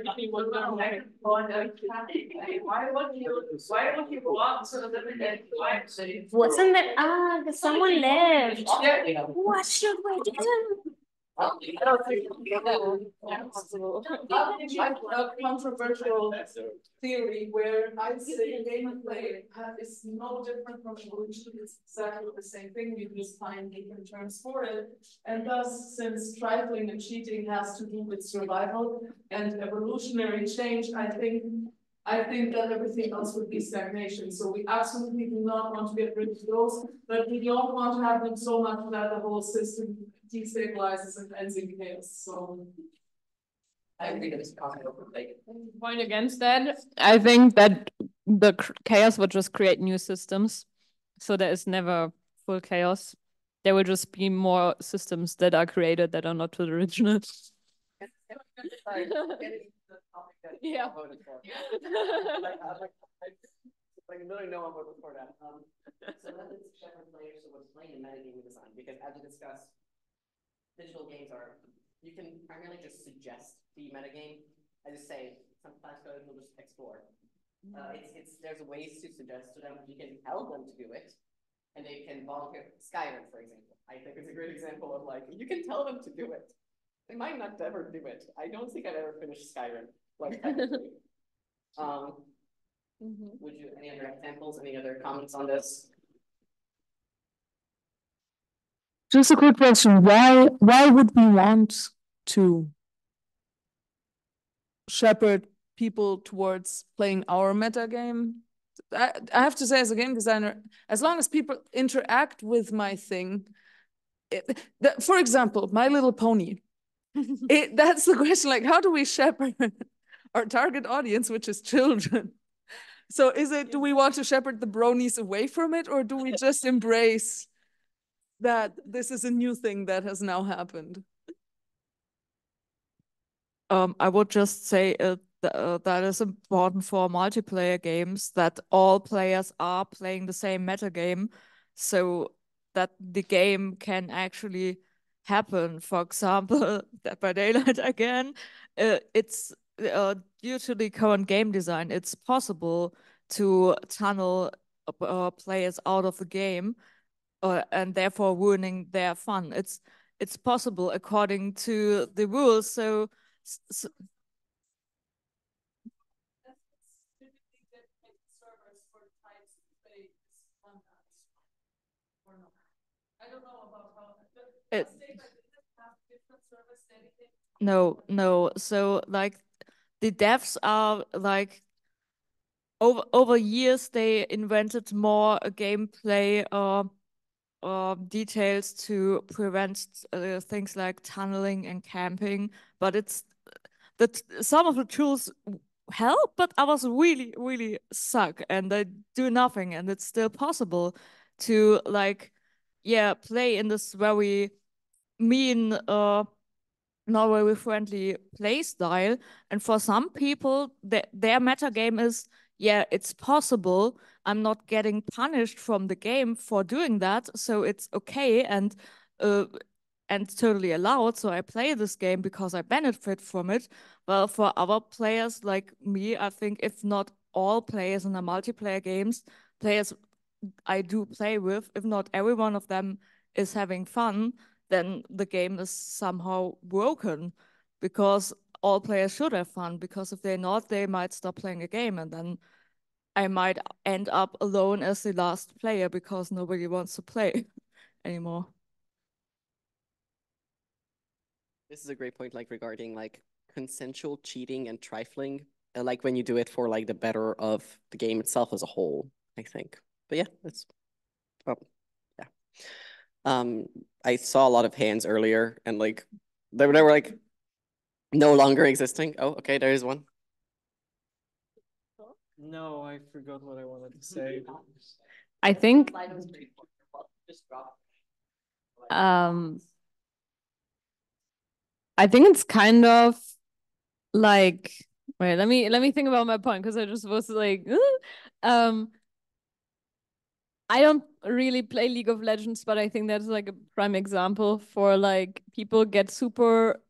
would you go out so that we get live? Wasn't that someone left? What should we do? I don't think a controversial theory where I say gameplay is no different from evolution. It's exactly the same thing. You just find different terms for it. And thus, since trifling and cheating has to do with survival and evolutionary change, I think that everything else would be stagnation. So we absolutely do not want to get rid of those, but we don't want to have them so much that the whole system destabilizes and ends in chaos. So I agree that it's possible. Point against that, I think that the chaos would just create new systems. So there is never full chaos. There will just be more systems that are created that are not to the original. Yeah. Like literally no one voted for that. So let's shepherd players who was playing in metagaming design, because as we discussed, digital games you can primarily just suggest the metagame. I just say some class code will just explore. There's ways to suggest to them. You can tell them to do it, and they can volunteer. Skyrim, for example, I think is a great example of like you can tell them to do it. They might not ever do it. I don't think I've ever finished Skyrim. Like technically. Would you any other examples? Any other comments on this? Just a quick question. Why would we want to shepherd people towards playing our metagame? I have to say, as a game designer, as long as people interact with my thing, for example, My Little Pony, that's the question, like, how do we shepherd our target audience, which is children? So do we want to shepherd the bronies away from it, or do we just embrace that this is a new thing that has now happened? I would just say that is important for multiplayer games, that all players are playing the same metagame, so that the game can actually happen. For example, Dead by Daylight again, it's due to the current game design, it's possible to tunnel players out of the game and therefore ruining their fun. It's possible according to the rules. So no. So like the devs are like over years they invented more gameplay details to prevent things like tunneling and camping, but it's that some of the tools help, but others really suck and they do nothing, and it's still possible to like play in this very mean not very friendly play style. And for some people their meta game is it's possible, I'm not getting punished from the game for doing that, so it's okay and totally allowed, so I play this game because I benefit from it. Well, for other players like me, I think if not all players in the multiplayer games, players I do play with, if not every one of them is having fun, then the game is somehow broken, because all players should have fun, because if they're not, they might stop playing a game, and then I might end up alone as the last player because nobody wants to play anymore. This is a great point, like regarding like consensual cheating and trifling, like when you do it for like the better of the game itself as a whole. I think. But yeah, that's yeah. I saw a lot of hands earlier, and like they were like no longer existing. Oh, okay, there is one. No, I forgot what I wanted to say. I think I think it's kind of like, wait, let me think about my point, because I just was like, I don't really play League of Legends, but I think that's like a prime example for like people get super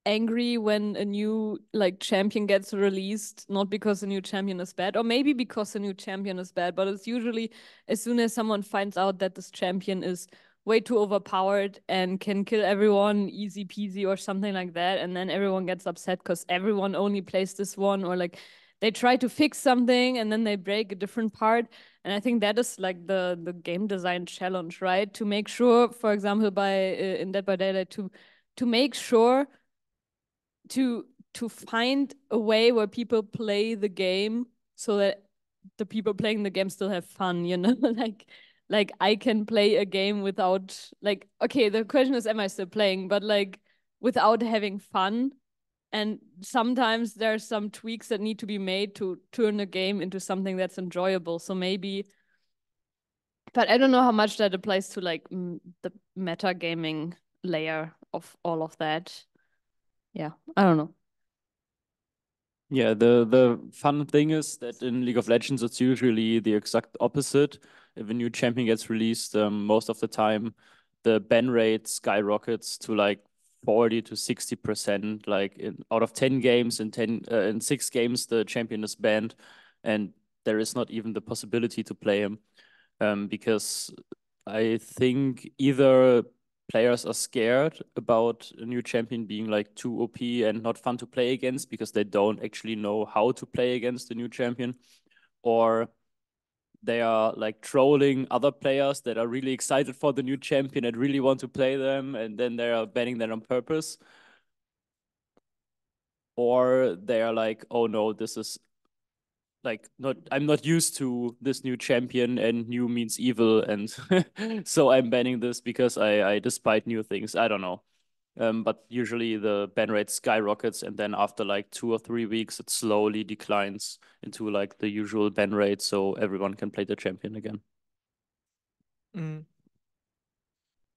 angry when a new like champion gets released, not because a new champion is bad, or maybe because a new champion is bad, but it's usually as soon as someone finds out that this champion is way too overpowered and can kill everyone easy peasy or something like that, and then everyone gets upset because everyone only plays this one, or like they try to fix something and then they break a different part. And I think that is like the game design challenge, right? To make sure, for example, in Dead by Daylight, to make sure to find a way where people play the game so that the people playing the game still have fun, you know? like I can play a game without, like, okay, the question is, am I still playing? But like without having fun. And sometimes there's some tweaks that need to be made to turn a game into something that's enjoyable. So maybe, but I don't know how much that applies to like the metagaming layer of all of that. Yeah, I don't know. Yeah, the fun thing is that in League of Legends, it's usually the exact opposite. If a new champion gets released, most of the time, the ban rate skyrockets to like 40 to 60%. Like out of 10 games, in 6 games, the champion is banned, and there is not even the possibility to play him, because I think either players are scared about a new champion being like too OP and not fun to play against because they don't actually know how to play against the new champion, or they are like trolling other players that are really excited for the new champion and really want to play them, and then they are banning them on purpose. Or they are like, oh no, this is like I'm not used to this new champion, and new means evil, and so I'm banning this because I despise new things. I don't know. But usually the ban rate skyrockets, and then after like 2 or 3 weeks, it slowly declines into like the usual ban rate, so everyone can play the champion again.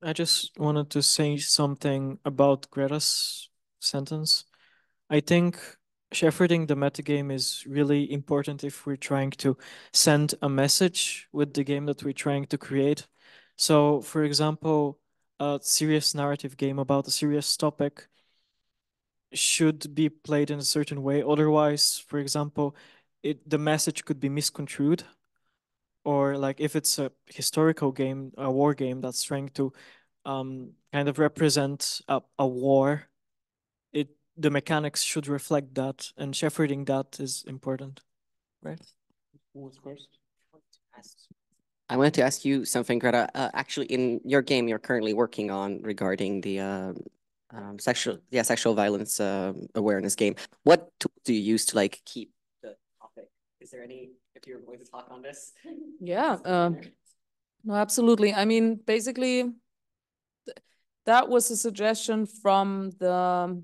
I just wanted to say something about Greta's sentence. I think shepherding the metagame is really important if we're trying to send a message with the game that we're trying to create. So, for example, a serious narrative game about a serious topic should be played in a certain way. Otherwise, for example, the message could be misconstrued. Or like if it's a historical game, a war game that's trying to kind of represent a war, the mechanics should reflect that, and shepherding that is important, right? Who was first? I wanted to ask you something, Greta. Actually, in your game you're currently working on regarding the sexual violence awareness game, what tools do you use to like keep the topic? Is there any, if you're going to talk on this? Yeah, no, absolutely. I mean, basically, that was a suggestion from the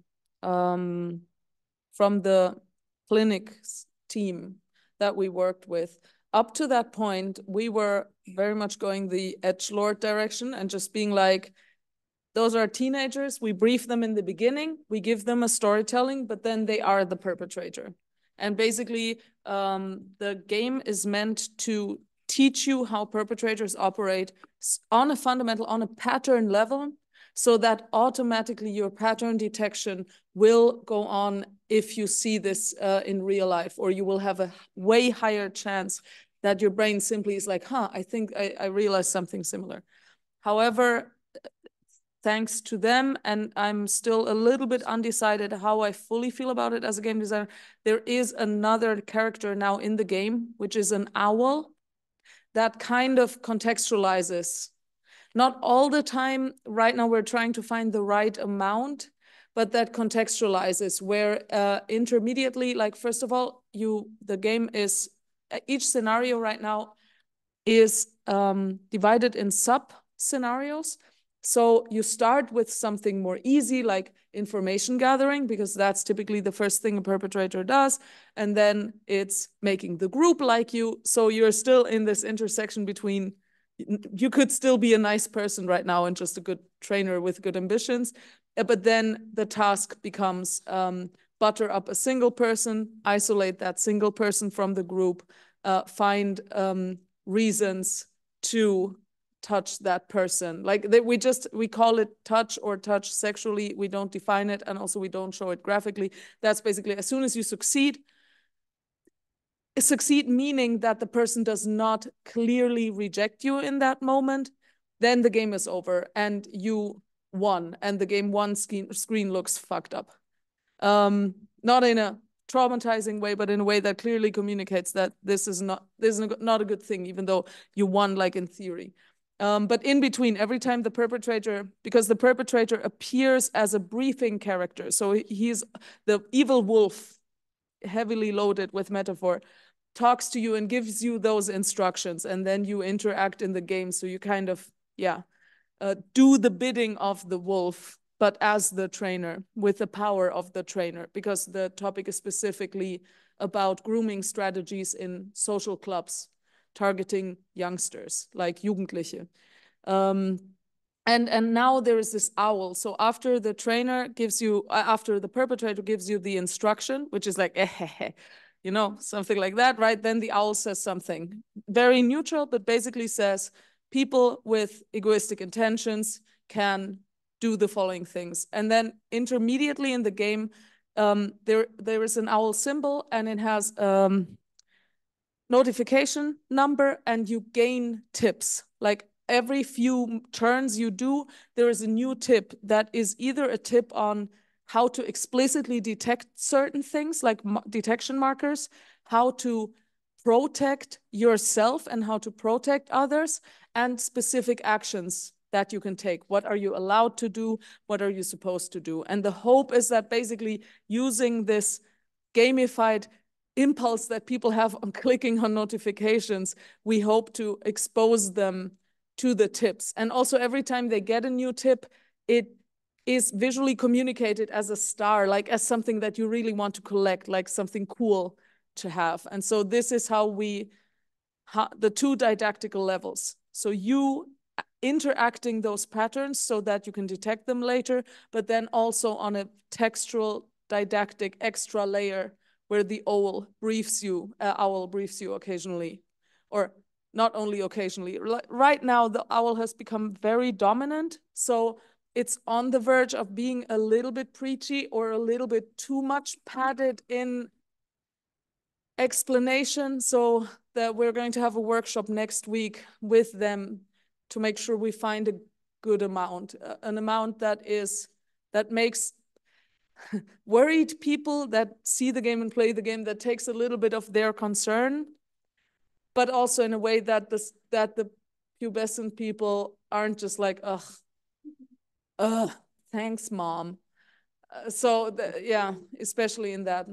clinics team that we worked with. Up to that point, we were very much going the edgelord direction and just being like, those are teenagers. We brief them in the beginning. We give them a storytelling, but then they are the perpetrator. And basically, the game is meant to teach you how perpetrators operate on a pattern level, so that automatically your pattern detection will go on if you see this in real life, or you will have a way higher chance that your brain simply is like, I think I realized something similar. However, thanks to them, and I'm still a little bit undecided how I fully feel about it as a game designer, there is another character now in the game, which is an owl, that kind of contextualizes. Not all the time, right now we're trying to find the right amount, but that contextualizes where intermediately, like first of all, the game is each scenario right now is divided in sub-scenarios. So you start with something more easy, like information gathering, because that's typically the first thing a perpetrator does. And then it's making the group like you. So you're still in this intersection between, you could still be a nice person right now and just a good trainer with good ambitions. But then the task becomes butter up a single person, isolate that single person from the group, find reasons to touch that person. Like we call it touch or touch sexually. We don't define it, and also we don't show it graphically. That's basically as soon as you succeed meaning that the person does not clearly reject you in that moment, then the game is over and you won, and the game one screen looks fucked up. Not in a traumatizing way, but in a way that clearly communicates that this is not a good thing, even though you won, like in theory. But in between, every time the perpetrator, because the perpetrator appears as a briefing character, so he's the evil wolf, heavily loaded with metaphor, talks to you and gives you those instructions, and then you interact in the game. So you kind of, do the bidding of the wolf, but as the trainer, with the power of the trainer, because the topic is specifically about grooming strategies in social clubs, targeting youngsters, like Jugendliche. And now there is this owl. So after the trainer gives you, after the perpetrator gives you the instruction, which is like, you know, something like that, right? Then the owl says something very neutral, but basically says, people with egoistic intentions can do the following things. And then intermediately in the game, there is an owl symbol, and it has notification number, and you gain tips. Like every few turns you do, there is a new tip that is either a tip on how to explicitly detect certain things, like detection markers, how to protect yourself and how to protect others, and specific actions that you can take. What are you allowed to do? What are you supposed to do? And the hope is that basically using this gamified impulse that people have on clicking on notifications, we hope to expose them to the tips. And also every time they get a new tip, it is visually communicated as a star, like as something that you really want to collect, like something cool to have. And so this is how the two didactical levels. So you interacting those patterns so that you can detect them later, but then also on a textual didactic extra layer where the owl briefs you occasionally, or not only occasionally. Right now, the owl has become very dominant, so it's on the verge of being a little bit preachy or a little bit too much padded in explanation. So that we're going to have a workshop next week with them to make sure we find a good amount, an amount that makes worried people that see the game and play the game, that takes a little bit of their concern, but also in a way that the pubescent people aren't just like, thanks, mom. Especially in that.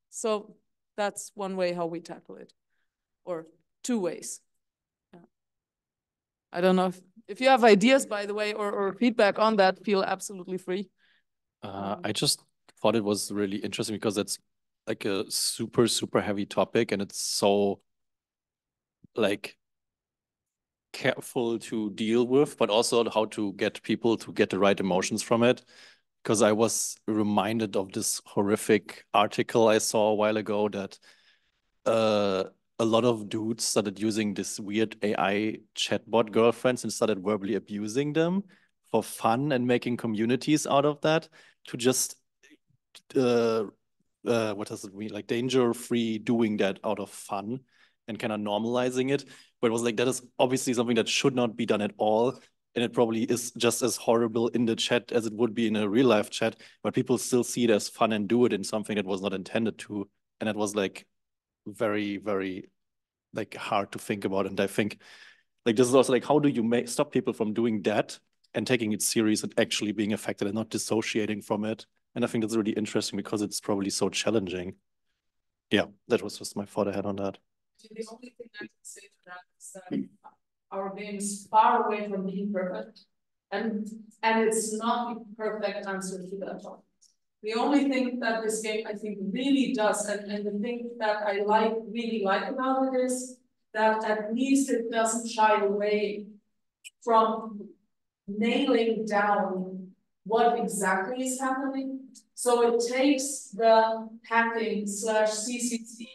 So that's one way how we tackle it, or two ways. Yeah. I don't know if you have ideas, by the way, or feedback on that, feel absolutely free. I just thought it was really interesting because it's like a super, super heavy topic, and it's so like careful to deal with, but also how to get people to get the right emotions from it. Because I was reminded of this horrific article I saw a while ago that a lot of dudes started using this weird AI chatbot girlfriends and started verbally abusing them for fun and making communities out of that to just what does it mean? Like danger-free doing that out of fun and kind of normalizing it. But it was like, that is obviously something that should not be done at all. And it probably is just as horrible in the chat as it would be in a real life chat, but people still see it as fun and do it in something that was not intended to. And it was like very, very like hard to think about. And I think like this is also like, how do you stop people from doing that and taking it serious and actually being affected and not dissociating from it? And I think that's really interesting because it's probably so challenging. Yeah, that was just my thought I had on that. The only thing I can say to that is that our game is far away from being perfect, and it's not the perfect answer to that topic. The only thing that this game, I think, really does, and the thing that I really like about it is that at least it doesn't shy away from nailing down what exactly is happening. So it takes the hacking / CCC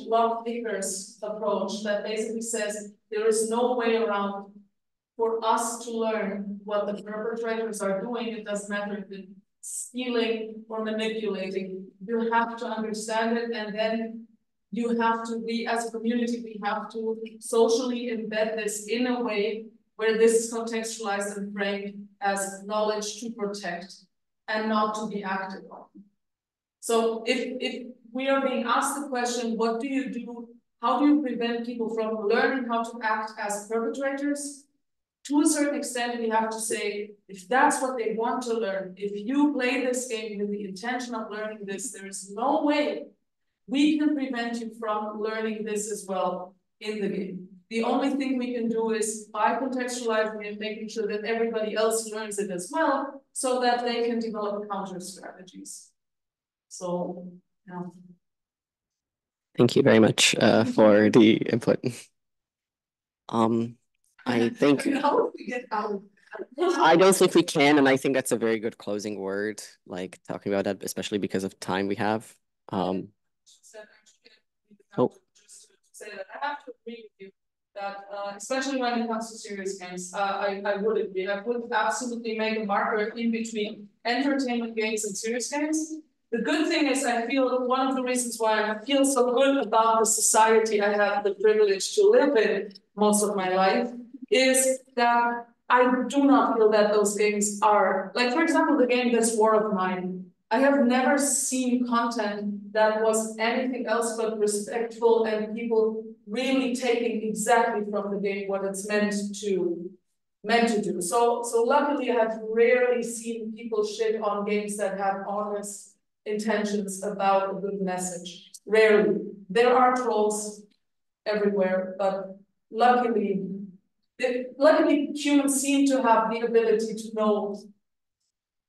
/ block pickers approach that basically says there is no way around for us to learn what the perpetrators are doing. It doesn't matter if it's stealing or manipulating. You have to understand it, and then you have to as a community, we have to socially embed this in a way where this is contextualized and framed as knowledge to protect and not to be acted on. So if we are being asked the question, what do you do? How do you prevent people from learning how to act as perpetrators? To a certain extent, we have to say, if that's what they want to learn, if you play this game with the intention of learning this, there is no way we can prevent you from learning this as well in the game. The only thing we can do is by contextualizing and making sure that everybody else learns it as well, so that they can develop counter strategies. So, yeah. Thank you very much for the input. I think How we get out? I don't think we can, and I think that's a very good closing word, like talking about that, especially because of time we have. Oh. Just to say that I have to agree with you that, especially when it comes to serious games, I would agree. I would absolutely make a marker in between entertainment games and serious games. The good thing is I feel one of the reasons why I feel so good about the society I have the privilege to live in most of my life is that I do not feel that those games are, like, for example, the game This War of Mine. I have never seen content that was anything else but respectful and people really taking exactly from the game what it's meant to do. So luckily I have rarely seen people shit on games that have honest intentions about a good message. Rarely. There are trolls everywhere, but luckily humans seem to have the ability to know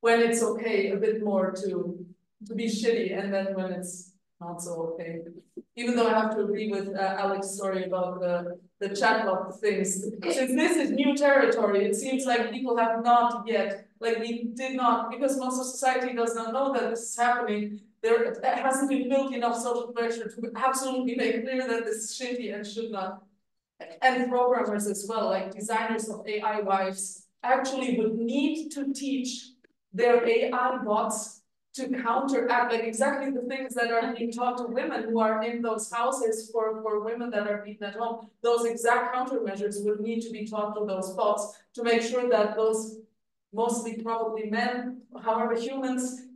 when it's okay a bit more to be shitty, and then when it's not so okay. Even though I have to agree with Alex's story about the chatbot things. Since this is new territory, it seems like people have not yet, like we did not, because most of society does not know that this is happening. There hasn't been built enough social pressure to absolutely make clear that this is shitty and should not. And programmers as well, like designers of AI wives, actually would need to teach their AI bots to counteract, like exactly the things that are being taught to women who are in those houses for women that are beaten at home. Those exact countermeasures would need to be taught to those bots to make sure that those mostly probably men, however humans,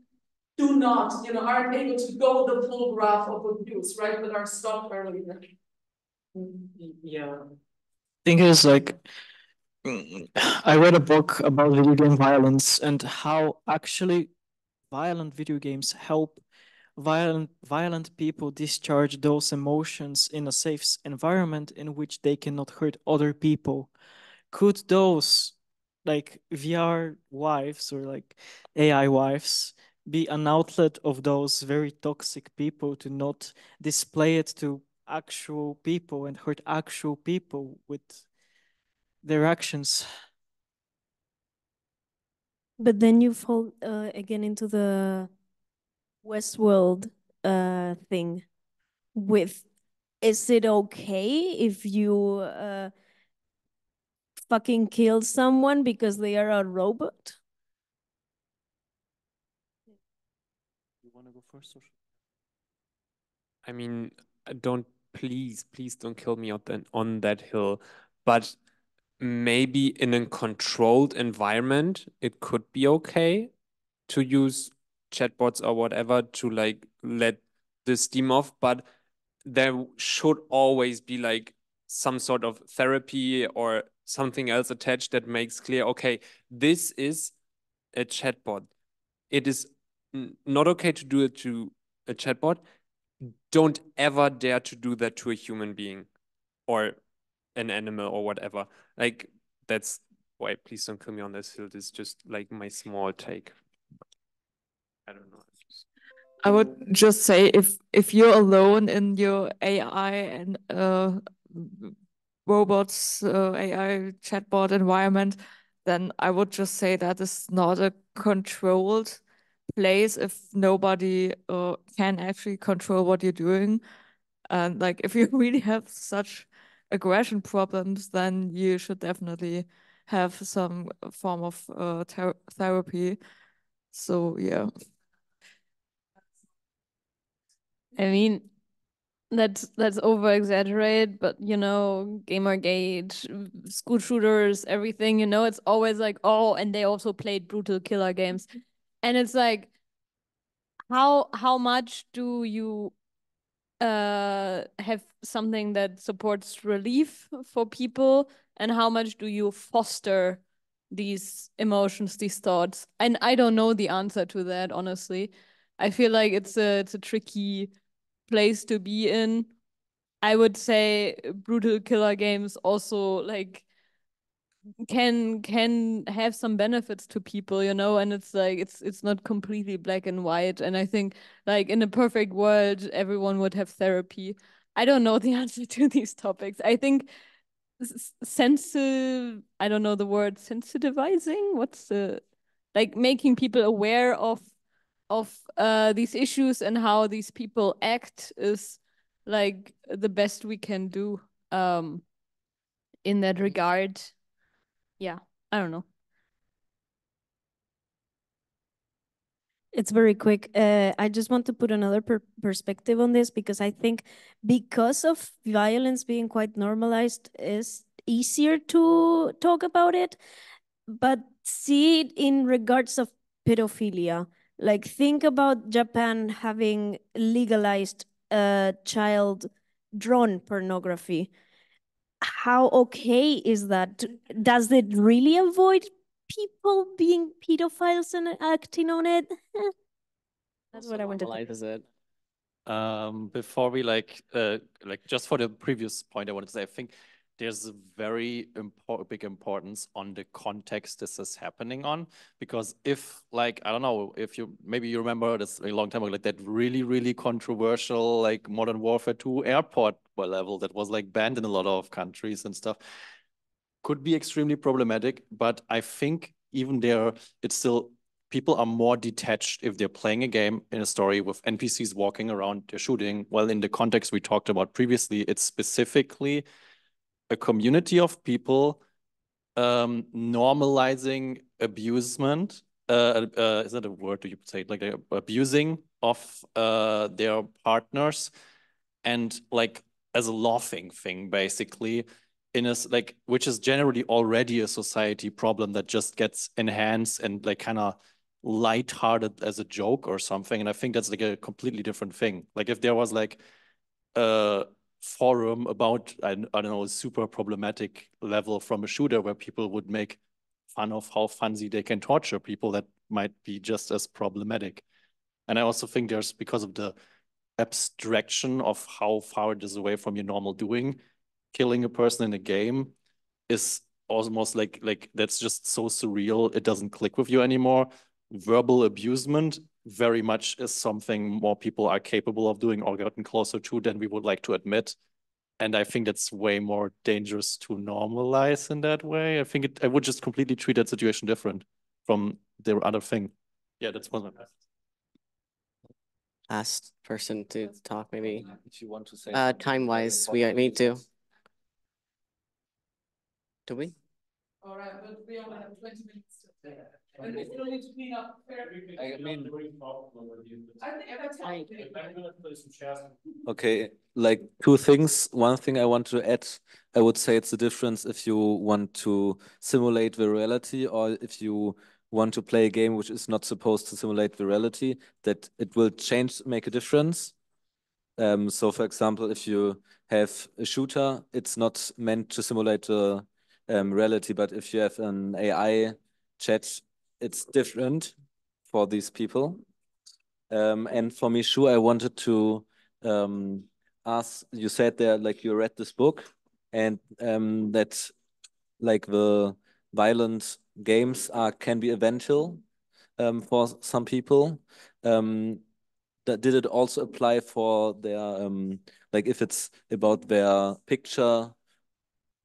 do not, aren't able to go the full graph of abuse, right? But are stopped earlier. Yeah. Thing is, like, I read a book about video game violence and how actually violent video games help violent people discharge those emotions in a safe environment in which they cannot hurt other people. Could those, like, VR wives or like AI wives, be an outlet of those very toxic people to not display it to actual people and hurt actual people with their actions? But then you fall again into the Westworld thing with, is it okay if you fucking kill someone because they are a robot? You want to go first? I mean, please don't kill me on that hill. But maybe in a controlled environment, it could be okay to use chatbots or whatever to like let the steam off, but there should always be like some sort of therapy or something else attached that makes clear, okay, this is a chatbot. It is not okay to do it to a chatbot. don't ever dare to do that to a human being or an animal or whatever. Like, that's why, please don't kill me on this hill. This is just like my small take. I don't know. I would just say if you're alone in your AI and robots, AI chatbot environment, then I would just say that is not a controlled place if nobody can actually control what you're doing. And like if you really have such aggression problems, then you should definitely have some form of therapy. So yeah. I mean, that's over exaggerated, but you know, Gamergate, school shooters, everything, you know, it's always like, oh, and they also played brutal killer games. And it's like, how much do you have something that supports relief for people, and how much do you foster these emotions, these thoughts? And I don't know the answer to that, honestly. I feel like it's a tricky place to be in. I would say brutal killer games also like can have some benefits to people, you know, and it's like it's not completely black and white. And I think like in a perfect world, everyone would have therapy. I don't know the answer to these topics. I think I don't know the word, sensitivizing. What's the like making people aware of these issues and how these people act is like the best we can do in that regard. Yeah, I don't know. It's very quick. I just want to put another perspective on this, because I think because of violence being quite normalized, it's easier to talk about it. But see it in regards of pedophilia. Like, think about Japan having legalized child drawn pornography. How okay is that? Does it really avoid people being pedophiles and acting on it? That's what I wanted to. Is it? Before we like just for the previous point, I wanted to say, I think there's a very big importance on the context this is happening on, because if like, I don't know, if you maybe you remember this a long time ago, like that really controversial like Modern Warfare 2 airport level that was like banned in a lot of countries and stuff, could be extremely problematic. But I think even there, it's still, people are more detached if they're playing a game in a story with NPCs walking around, they're shooting. Well, in the context we talked about previously, it's specifically a community of people normalizing abusement. Is that a word? Do you say like abusing of their partners, and like as a laughing thing, basically, in a like, which is generally already a society problem that just gets enhanced and like kind of lighthearted as a joke or something. And I think that's like a completely different thing. Like if there was like a forum about, I don't know, a super problematic level from a shooter where people would make fun of how fancy they can torture people, that might be just as problematic. And I also think there's, because of the abstraction of how far it is away from your normal doing, killing a person in a game is almost like that's just so surreal, it doesn't click with you anymore. Verbal abusement very much is something more people are capable of doing or gotten closer to than we would like to admit. And I think that's way more dangerous to normalize in that way. I think I would just completely treat that situation different from the other thing. Yeah, that's one of my Last person to talk, maybe. If you want to say time-wise, we need to. Do we? All right, but we only have 20 minutes. And we still need to clean up. I mean, I think okay, like two things. One thing I want to add, I would say it's the difference if you want to simulate the reality or if you want to play a game which is not supposed to simulate the reality, that it will make a difference. So for example, if you have a shooter, it's not meant to simulate the reality, but if you have an AI chat, it's different for these people. And for me, sure, I wanted to ask, you said there, like you read this book and that like the violent games can be eventual for some people. Did it also apply for their like if it's about their picture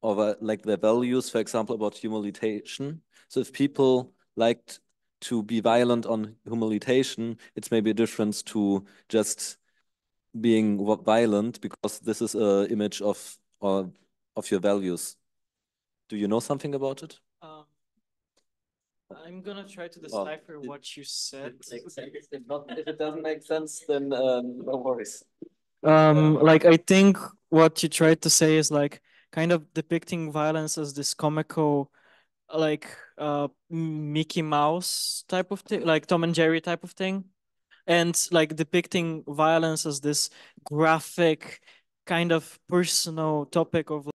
or like their values, for example, about humiliation? So if people liked to be violent on humiliation, it's maybe a difference to just being violent because this is a image of your values. Do you know something about it? I'm gonna try to decipher what you said. If it doesn't make sense, then no worries. Like I think what you tried to say is like kind of depicting violence as this comical, like Mickey Mouse type of thing, like Tom and Jerry type of thing, and like depicting violence as this graphic, kind of personal topic of